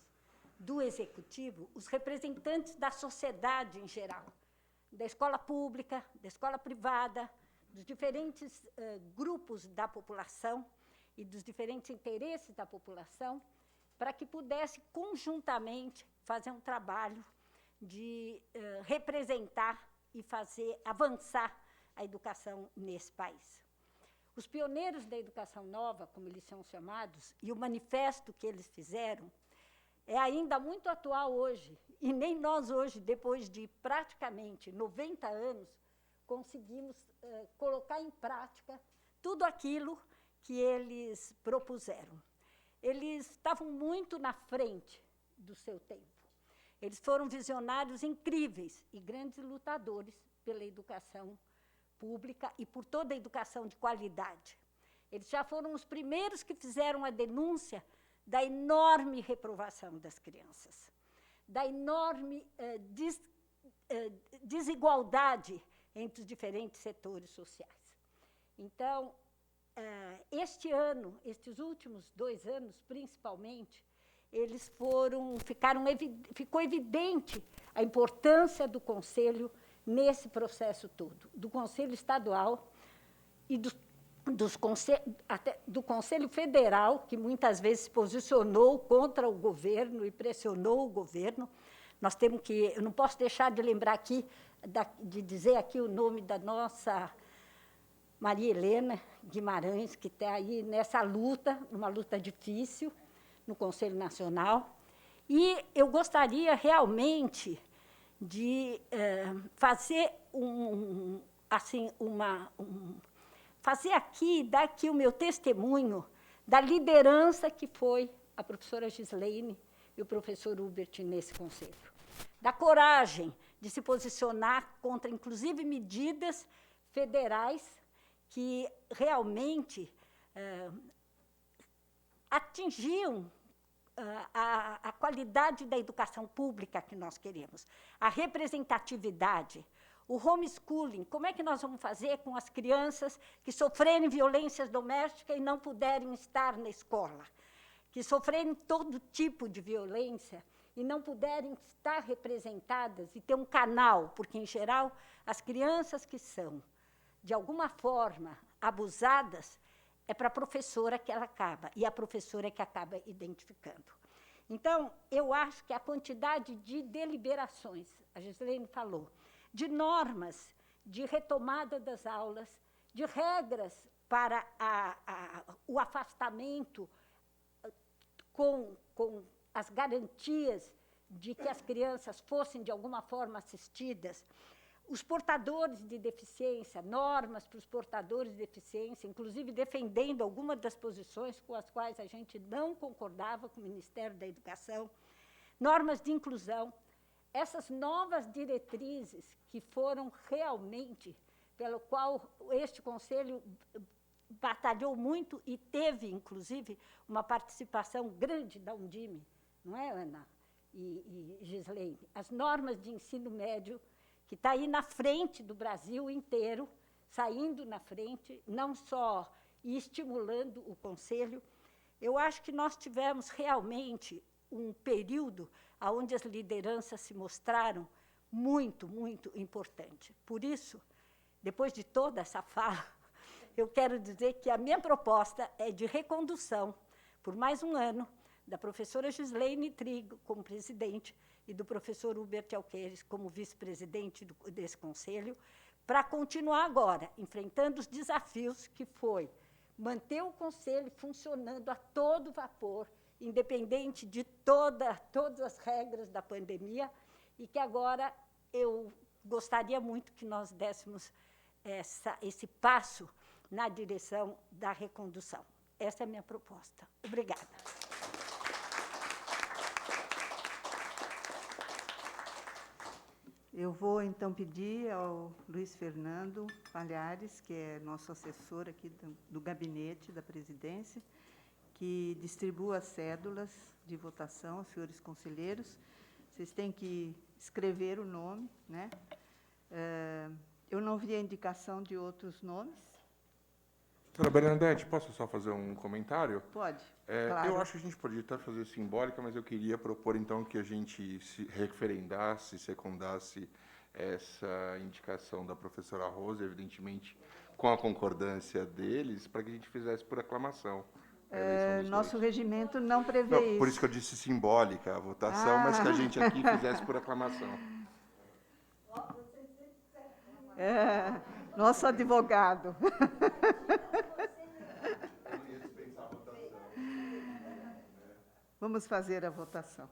do executivo, os representantes da sociedade em geral, da escola pública, da escola privada, dos diferentes grupos da população e dos diferentes interesses da população, para que pudesse, conjuntamente, fazer um trabalho de representar e fazer avançar a educação nesse país. Os pioneiros da educação nova, como eles são chamados, e o manifesto que eles fizeram, é ainda muito atual hoje. e nem nós hoje, depois de praticamente 90 anos, conseguimos colocar em prática tudo aquilo que eles propuseram. Eles estavam muito na frente do seu tempo. Eles foram visionários incríveis e grandes lutadores pela educação pública e por toda a educação de qualidade. Eles já foram os primeiros que fizeram a denúncia da enorme reprovação das crianças, da enorme desigualdade entre os diferentes setores sociais. Então, este ano, estes últimos 2 anos, principalmente, ficou evidente a importância do Conselho nesse processo todo, do Conselho Estadual e do Conselho Federal, que muitas vezes se posicionou contra o governo e pressionou o governo. Eu não posso deixar de lembrar aqui, de dizer aqui o nome da nossa Maria Helena Guimarães, que está aí nessa luta, uma luta difícil, no Conselho Nacional. E eu gostaria realmente de fazer dar aqui o meu testemunho da liderança que foi a professora Gislene e o professor Hubert nesse conselho. Da coragem de se posicionar contra, inclusive, medidas federais que realmente atingiam a qualidade da educação pública que nós queremos, a representatividade, o homeschooling. Como é que nós vamos fazer com as crianças que sofrerem violências domésticas e não puderem estar na escola, que sofrerem todo tipo de violência e não puderem estar representadas e ter um canal, porque, em geral, as crianças que são, de alguma forma, abusadas, é para a professora que ela acaba, e a professora que acaba identificando. Então, eu acho que a quantidade de deliberações, a Gislene falou, de normas, de retomada das aulas, de regras para o afastamento com as garantias de que as crianças fossem, de alguma forma, assistidas, os portadores de deficiência, normas para os portadores de deficiência, inclusive defendendo algumas das posições com as quais a gente não concordava com o Ministério da Educação, normas de inclusão, essas novas diretrizes que foram realmente, pelo qual este Conselho batalhou muito e teve, inclusive, uma participação grande da Undime, não é, Ana e Gislene? As normas de ensino médio, que está aí na frente do Brasil inteiro, saindo na frente, não só e estimulando o Conselho. Eu acho que nós tivemos realmente um período onde as lideranças se mostraram muito, muito importantes. Por isso, depois de toda essa fala, eu quero dizer que a minha proposta é de recondução, por mais um ano, da professora Gislene Trigo como presidente e do professor Hubert Alqueires como vice-presidente desse conselho, para continuar agora, enfrentando os desafios que foi manter o conselho funcionando a todo vapor, independente de todas as regras da pandemia, e que agora eu gostaria muito que nós dessemos esse passo na direção da recondução. Essa é a minha proposta. Obrigada. Eu vou, então, pedir ao Luiz Fernando Palhares, que é nosso assessor aqui do gabinete da presidência, que distribua as cédulas de votação aos senhores conselheiros. Vocês têm que escrever o nome, né? Eu não vi a indicação de outros nomes. Doutora Bernadette, posso só fazer um comentário? Pode, claro. Eu acho que a gente podia até fazer simbólica, mas eu queria propor, então, que a gente se referendasse, secundasse essa indicação da professora Rosa, evidentemente, com a concordância deles, para que a gente fizesse por aclamação. Nosso regimento não prevê isso. Por isso que eu disse simbólica a votação, mas que a gente aqui fizesse por aclamação. Nosso advogado. Vamos fazer a votação.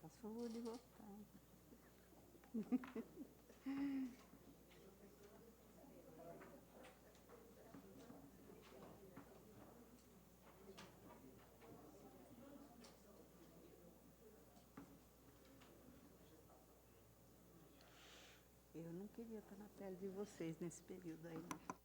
Passou de votar. Eu não queria estar na pele de vocês nesse período aí, não.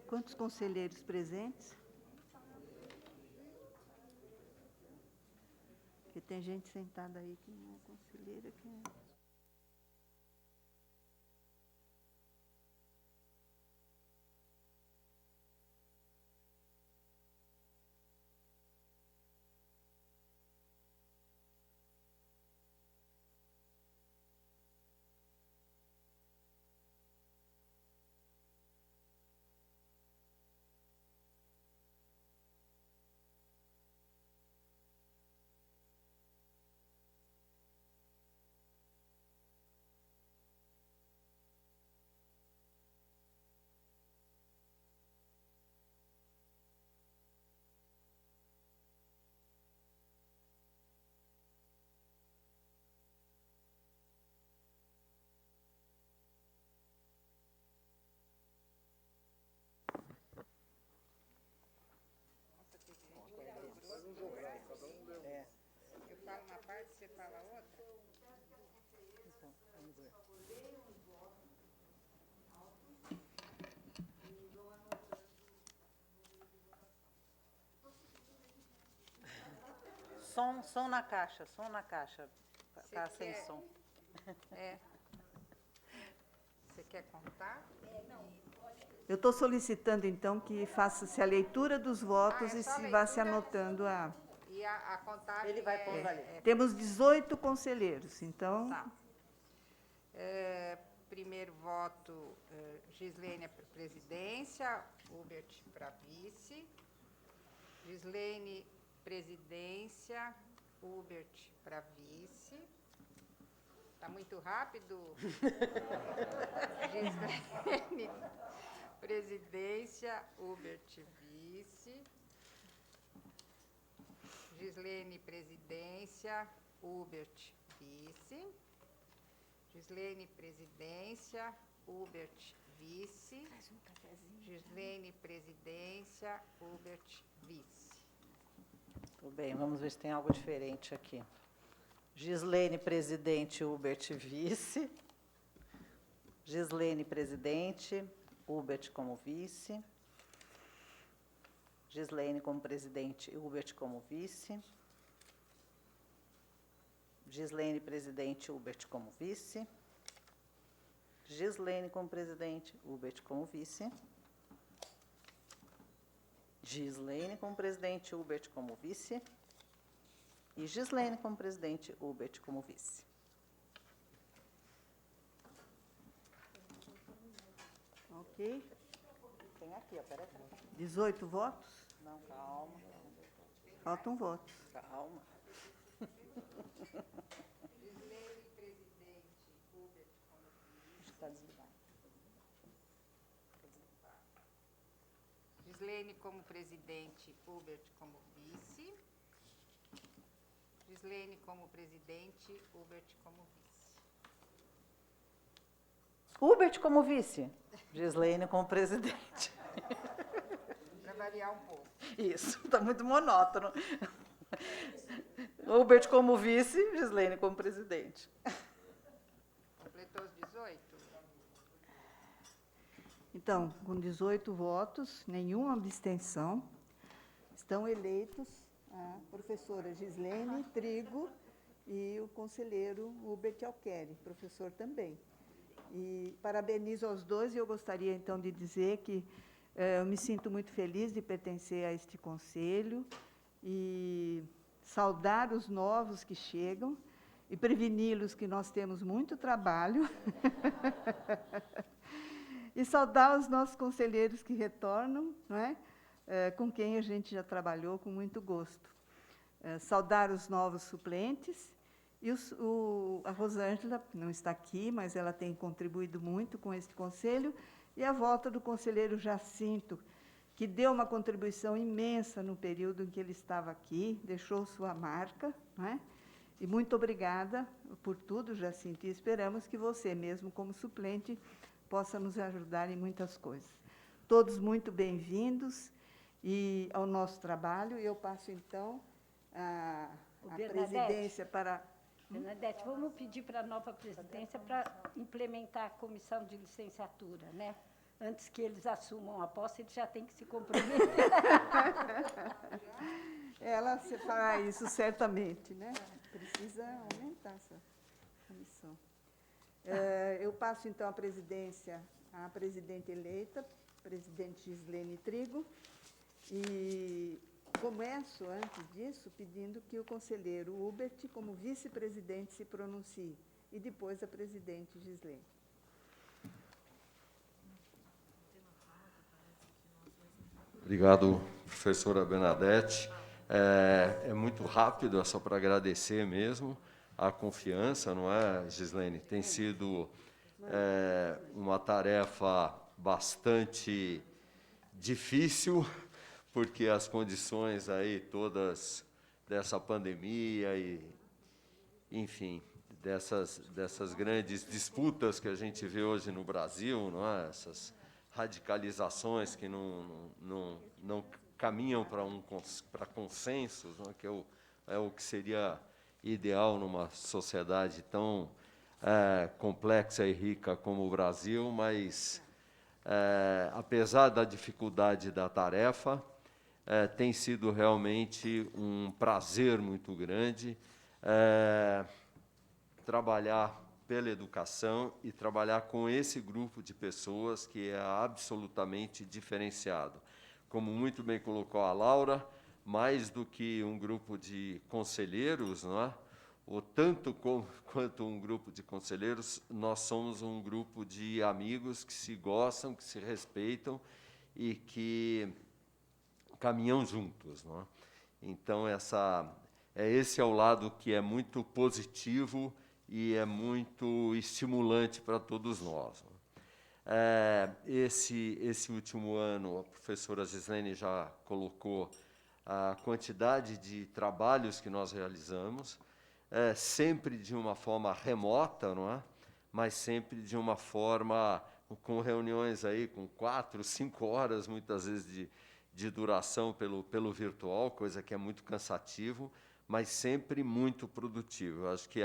Quantos conselheiros presentes? Porque tem gente sentada aí que não é conselheira, que é... Eu falo uma parte, você fala outra? Som na caixa, som na caixa. Tá sem quer- som. É. Você quer contar? Eu estou solicitando, então, que faça-se a leitura dos votos é e só se a vá se leitura? anotando a... E a contagem Ele vai pondo ali. Temos 18 conselheiros, então... Tá. Primeiro voto, Gislene para presidência, Hubert para vice. Gislene, presidência, Hubert para vice. Está muito rápido? Gislene, presidência, Hubert, vice. Gislene, presidência, Hubert, vice. Gislene, presidência, Hubert, vice. Gislene, presidência, Hubert, vice. Tudo bem, vamos ver se tem algo diferente aqui. Gislene, presidente, Hubert, vice. Gislene, presidente, Hubert como vice. Gislene como presidente, Hubert como vice. Gislene, presidente, Hubert como vice. Gislene como presidente, Hubert como vice. Gislene como presidente, Hubert como vice. E Gislene como presidente, Hubert como vice. Ok. Tem aqui, ó, peraí. 18 votos? Não, calma. Falta um voto. Calma. Gislene, presidente, Hubert como vice. Está desligado. Gislene como presidente, Hubert como vice. Gislene como presidente, Hubert como vice. Hubert como vice. Gislene como presidente. Para variar um pouco. Isso, está muito monótono. Hubert como vice, Gislene como presidente. Completou os 18? Então, com 18 votos, nenhuma abstenção, estão eleitos a professora Gislene Trigo e o conselheiro Hubert Alqueri, professor também. E parabenizo aos dois, e eu gostaria, então, de dizer que eu me sinto muito feliz de pertencer a este conselho e saudar os novos que chegam e preveni-los que nós temos muito trabalho e saudar os nossos conselheiros que retornam, não é? Com quem a gente já trabalhou com muito gosto. Saudar os novos suplentes e a Rosângela não está aqui, mas ela tem contribuído muito com este conselho, e a volta do conselheiro Jacinto, que deu uma contribuição imensa no período em que ele estava aqui, deixou sua marca, não é? E muito obrigada por tudo, Jacinto, e esperamos que você, mesmo como suplente, possa nos ajudar em muitas coisas. Todos muito bem-vindos ao nosso trabalho, e eu passo, então, a presidência para... Bernadette, vamos pedir para a nova presidência para implementar a comissão de licenciatura, né? Antes que eles assumam a posse, eles já têm que se comprometer. Ela fará isso certamente, né? Precisa aumentar essa comissão. Eu passo, então, a presidência à presidente eleita, presidente Gislene Trigo, e começo, antes disso, pedindo que o conselheiro Hubert, como vice-presidente, se pronuncie, e depois a presidente Gislene. Obrigado, professora Bernadette. É muito rápido, é só para agradecer mesmo a confiança, não é, Gislene? Tem sido uma tarefa bastante difícil, porque as condições aí todas dessa pandemia e, enfim, dessas grandes disputas que a gente vê hoje no Brasil, não é? Essas radicalizações que não caminham para consensos, não é? Que é o que seria ideal numa sociedade tão complexa e rica como o Brasil, mas, apesar da dificuldade da tarefa, tem sido realmente um prazer muito grande trabalhar pela educação e trabalhar com esse grupo de pessoas que é absolutamente diferenciado. Como muito bem colocou a Laura, mais do que um grupo de conselheiros, não é? Ou tanto quanto um grupo de conselheiros, nós somos um grupo de amigos que se gostam, que se respeitam e que caminham juntos, não é? Então, esse é o lado que é muito positivo e é muito estimulante para todos nós. Esse último ano, a professora Gislene já colocou a quantidade de trabalhos que nós realizamos, sempre de uma forma remota, não é? Mas sempre de uma forma, com reuniões aí com 4, 5 horas, muitas vezes, de duração pelo virtual, coisa que é muito cansativo, mas sempre muito produtivo. Eu acho que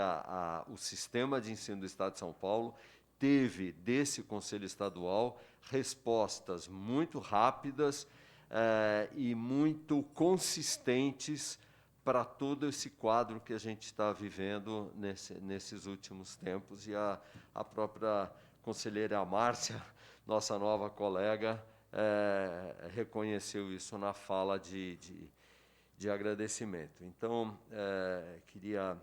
o sistema de ensino do Estado de São Paulo teve, desse Conselho Estadual, respostas muito rápidas e muito consistentes para todo esse quadro que a gente está vivendo nesses últimos tempos. E a própria conselheira Márcia, nossa nova colega, reconheceu isso na fala de agradecimento. Então, queria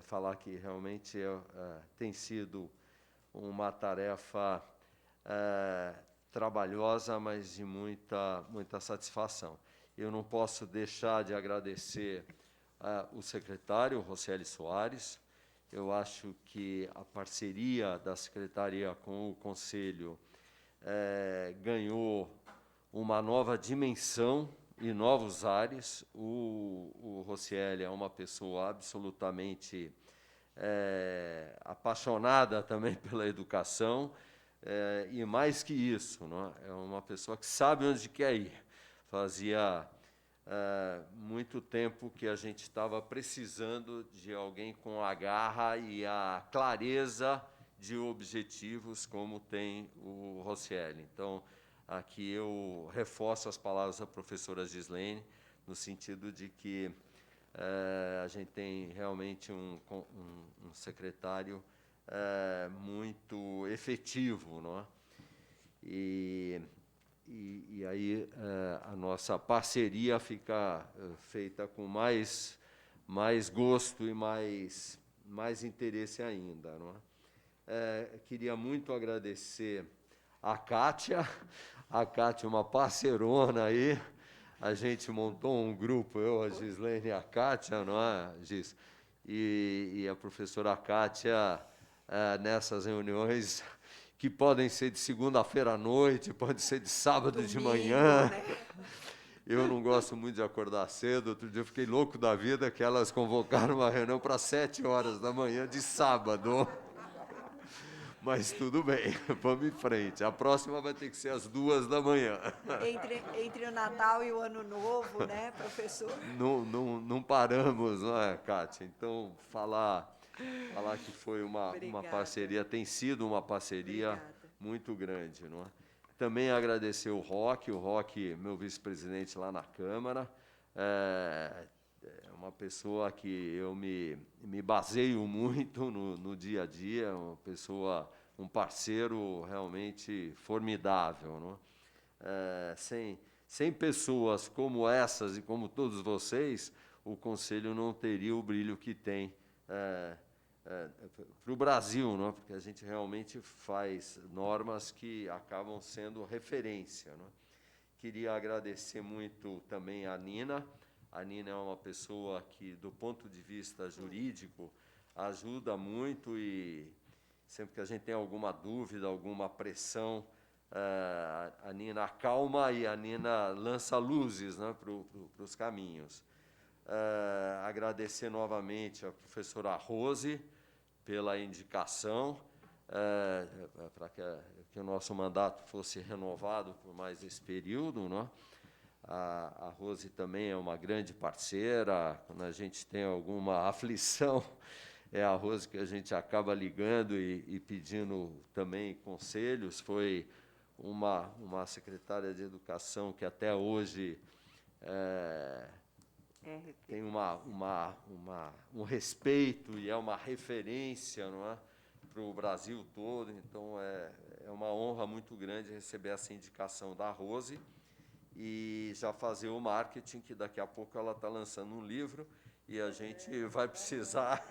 falar que realmente tem sido uma tarefa trabalhosa, mas de muita satisfação. Eu não posso deixar de agradecer o secretário, Rocieli Soares. Eu acho que a parceria da secretaria com o Conselho ganhou uma nova dimensão e novos ares. O Rocieli é uma pessoa absolutamente apaixonada também pela educação, e mais que isso, não é? É uma pessoa que sabe onde quer ir, Fazia muito tempo que a gente estava precisando de alguém com a garra e a clareza de objetivos como tem o Rocieli. Então, aqui eu reforço as palavras da professora Gislene, no sentido de que a gente tem realmente um secretário muito efetivo, não é? E aí a nossa parceria fica feita com mais gosto e mais interesse ainda, não é? Queria muito agradecer a Kátia, uma parceirona aí. A gente montou um grupo, eu, a Gislene e a Kátia, não é, Gis? E a professora Kátia, nessas reuniões, que podem ser de segunda-feira à noite, pode ser de sábado de manhã. Né? Eu não gosto muito de acordar cedo. Outro dia eu fiquei louco da vida que elas convocaram uma reunião para 7h de sábado. Mas tudo bem, vamos em frente. A próxima vai ter que ser às 2h. Entre o Natal e o Ano Novo, né, professor? Não paramos, não é, Kátia? Então, falar que foi uma parceria, tem sido uma parceria muito grande, não é? Também agradecer o Roque, meu vice-presidente lá na Câmara. É uma pessoa que eu me baseio muito no dia a dia, um parceiro realmente formidável, não é? Sem pessoas como essas e como todos vocês, o Conselho não teria o brilho que tem para o Brasil, não é? Porque a gente realmente faz normas que acabam sendo referência, não é? Queria agradecer muito também a Nina. A Nina é uma pessoa que, do ponto de vista jurídico, ajuda muito e sempre que a gente tem alguma dúvida, alguma pressão, a Nina acalma e a Nina lança luzes, né, para os caminhos. Agradecer novamente a professora Rose pela indicação, para que o nosso mandato fosse renovado por mais esse período, não é? A Rose também é uma grande parceira. Quando a gente tem alguma aflição, é a Rose que a gente acaba ligando e pedindo também conselhos. Foi uma secretária de educação que até hoje tem um respeito e é uma referência, não é, para o Brasil todo. Então, é uma honra muito grande receber essa indicação da Rose. E já fazer o marketing, que daqui a pouco ela está lançando um livro, e a gente vai precisar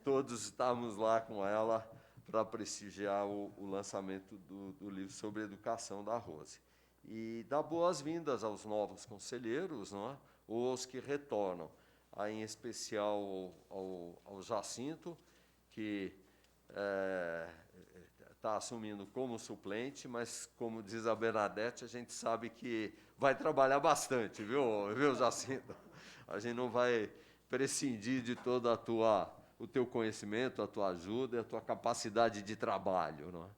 todos estarmos lá com ela para prestigiar o lançamento do livro sobre educação da Rose. E dar boas-vindas aos novos conselheiros, não é? Ou aos que retornam, aí, em especial ao Jacinto, que está assumindo como suplente, mas, como diz a Bernadette, a gente sabe que vai trabalhar bastante, viu, Jacinto? A gente não vai prescindir de todo o teu conhecimento, a tua ajuda e a tua capacidade de trabalho, não é?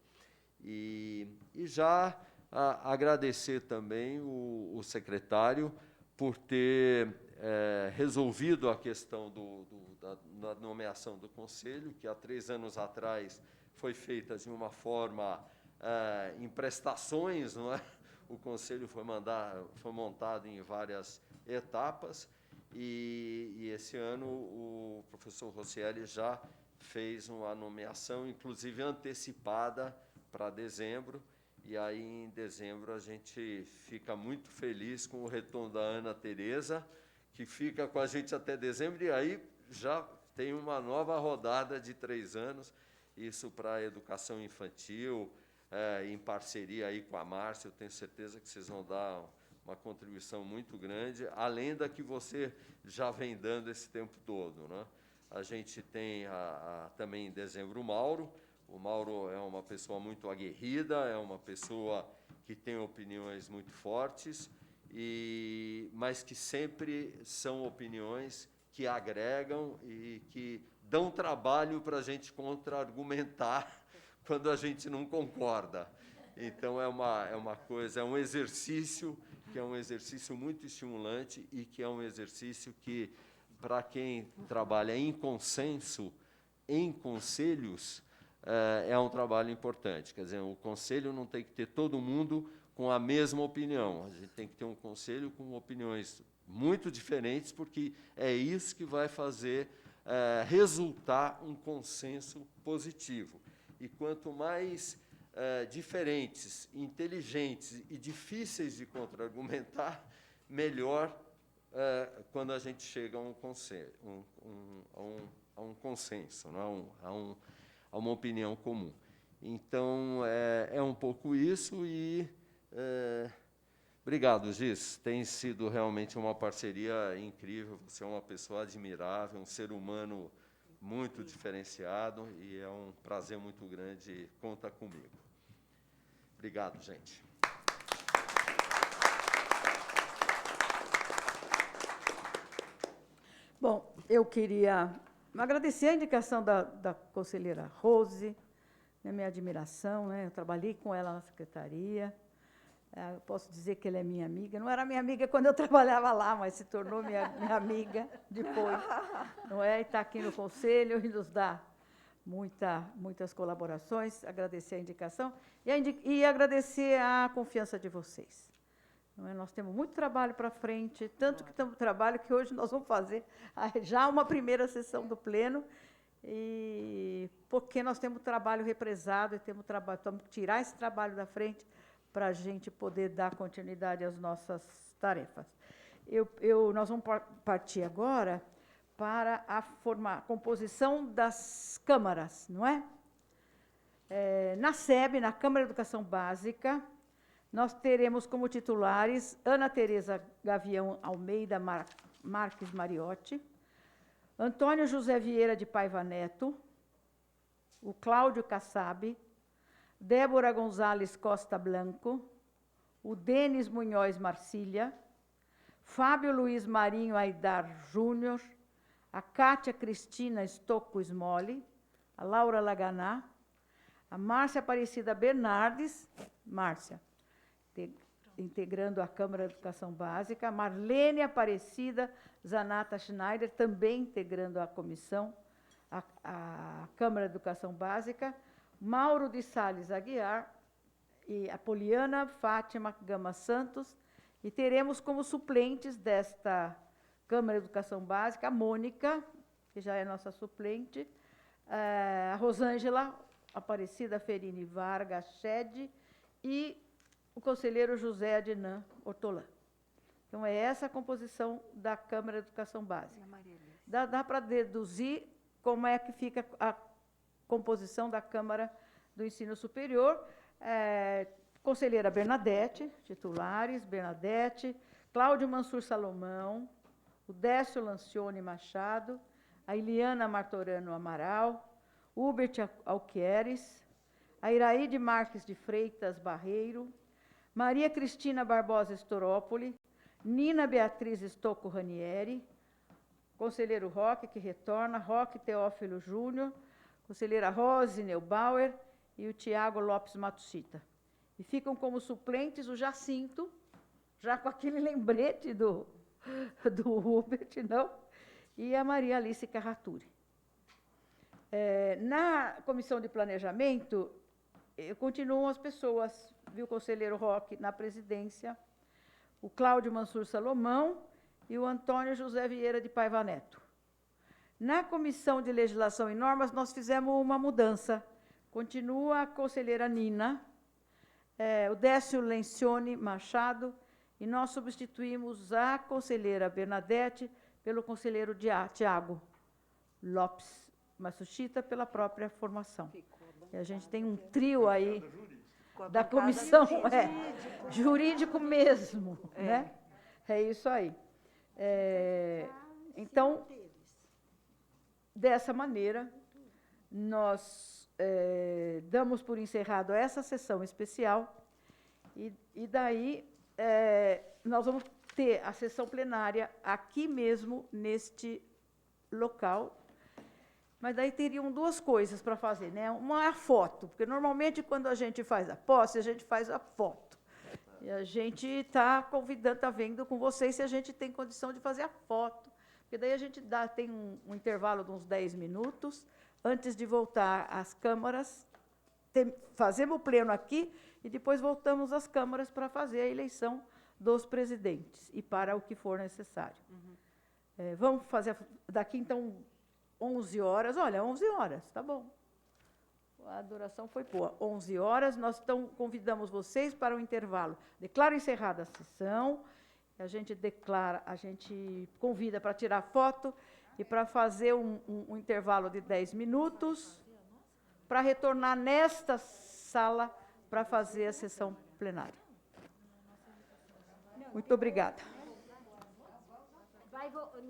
E já agradecer também o secretário por ter resolvido a questão da nomeação do Conselho, que há 3 anos atrás foi feita de uma forma em prestações, não é? O Conselho foi montado em várias etapas e esse ano o professor Rocieli já fez uma nomeação, inclusive antecipada para dezembro, e aí em dezembro a gente fica muito feliz com o retorno da Ana Tereza, que fica com a gente até dezembro, e aí já tem uma nova rodada de 3 anos, isso para a educação infantil, em parceria aí com a Márcia. Eu tenho certeza que vocês vão dar uma contribuição muito grande, além da que você já vem dando esse tempo todo, né? A gente tem também em dezembro o Mauro. O Mauro é uma pessoa muito aguerrida, é uma pessoa que tem opiniões muito fortes, mas que sempre são opiniões que agregam e que dão trabalho para a gente contra-argumentar quando a gente não concorda. Então, é uma coisa, é um exercício que é um exercício muito estimulante e que é um exercício que, para quem trabalha em consenso, em conselhos, é um trabalho importante. Quer dizer, o conselho não tem que ter todo mundo com a mesma opinião. A gente tem que ter um conselho com opiniões muito diferentes, porque é isso que vai fazer resultar um consenso positivo. E quanto mais diferentes, inteligentes e difíceis de contra-argumentar, melhor quando a gente chega a um consenso, não? A uma opinião comum. Então, é um pouco isso e... obrigado, Giz. Tem sido realmente uma parceria incrível. Você é uma pessoa admirável, um ser humano muito diferenciado e é um prazer muito grande. Conta comigo. Obrigado, gente. Bom, eu queria agradecer a indicação da conselheira Rose, né, minha admiração, né, eu trabalhei com ela na secretaria, eu posso dizer que ela é minha amiga, não era minha amiga quando eu trabalhava lá, mas se tornou minha amiga depois, não é? E está aqui no conselho e nos dá muitas colaborações, agradecer a indicação e agradecer a confiança de vocês. Não é? Nós temos muito trabalho para frente, tanto que temos trabalho que hoje nós vamos fazer já uma primeira sessão do Pleno, e porque nós temos trabalho represado e temos que tirar esse trabalho da frente para a gente poder dar continuidade às nossas tarefas. Nós vamos partir agora para a composição das câmaras, não é? Na SEB, na Câmara de Educação Básica, nós teremos como titulares Ana Tereza Gavião Almeida Marques Mariotti, Antônio José Vieira de Paiva Neto, o Cláudio Kassab, Débora Gonzalez Costa Blanco, o Denis Munhoz Marcília, Fábio Luiz Marinho Aidar Júnior, a Cátia Cristina Stocco Smoli, a Laura Laganá, a Márcia Aparecida Bernardes, Márcia, integrando a Câmara de Educação Básica, Marlene Aparecida Zanata Schneider, também integrando a comissão, a Câmara de Educação Básica, Mauro de Sales Aguiar e a Poliana Fátima Gama Santos, e teremos como suplentes desta Câmara de Educação Básica a Mônica, que já é nossa suplente, a Rosângela Aparecida Ferini Vargas Shed e o conselheiro José Adnan Ortolã. Então, é essa a composição da Câmara de Educação Básica. Dá para deduzir como é que fica a composição da Câmara do Ensino Superior. Conselheira Bernadette, titulares, Bernadette, Cláudio Mansur Salomão, o Décio Lancione Machado, a Iliana Martorano Amaral, Hubert Alqueires, a Iraíde Marques de Freitas Barreiro, Maria Cristina Barbosa Estorópoli, Nina Beatriz Stocco Ranieri, conselheiro Roque, que retorna, Roque Teófilo Júnior, conselheira Rose Neubauer e o Tiago Lopes Matsushita. E ficam como suplentes o Jacinto, já com aquele lembrete do Hubert, não? E a Maria Alice Carraturi. Na Comissão de Planejamento, continuam as pessoas, viu, o conselheiro Roque na presidência, o Cláudio Mansur Salomão e o Antônio José Vieira de Paiva Neto. Na Comissão de Legislação e Normas, nós fizemos uma mudança. Continua a conselheira Nina, o Décio Lencione Machado, e nós substituímos a conselheira Bernadette pelo conselheiro Tiago Lopes Matsushita, pela própria formação. E a gente tem um trio aí da comissão, jurídico mesmo, né? É isso aí. Então, dessa maneira, nós damos por encerrado essa sessão especial e daí nós vamos ter a sessão plenária aqui mesmo, neste local, Mas daí teriam duas coisas para fazer, né? Uma é a foto, porque normalmente quando a gente faz a posse, a gente faz a foto. E a gente está convidando, está vendo com vocês se a gente tem condição de fazer a foto. Porque daí a gente tem um intervalo de uns 10 minutos, antes de voltar às câmaras, fazemos o pleno aqui e depois voltamos às câmaras para fazer a eleição dos presidentes e para o que for necessário. Vamos fazer daqui, então, 11 horas. Olha, 11 horas, tá bom. A duração foi boa. 11 horas, nós convidamos vocês para o intervalo. Declaro encerrada a sessão. A gente convida para tirar foto e para fazer um intervalo de 10 minutos para retornar nesta sala para fazer a sessão plenária. Muito obrigada. Vai voltar.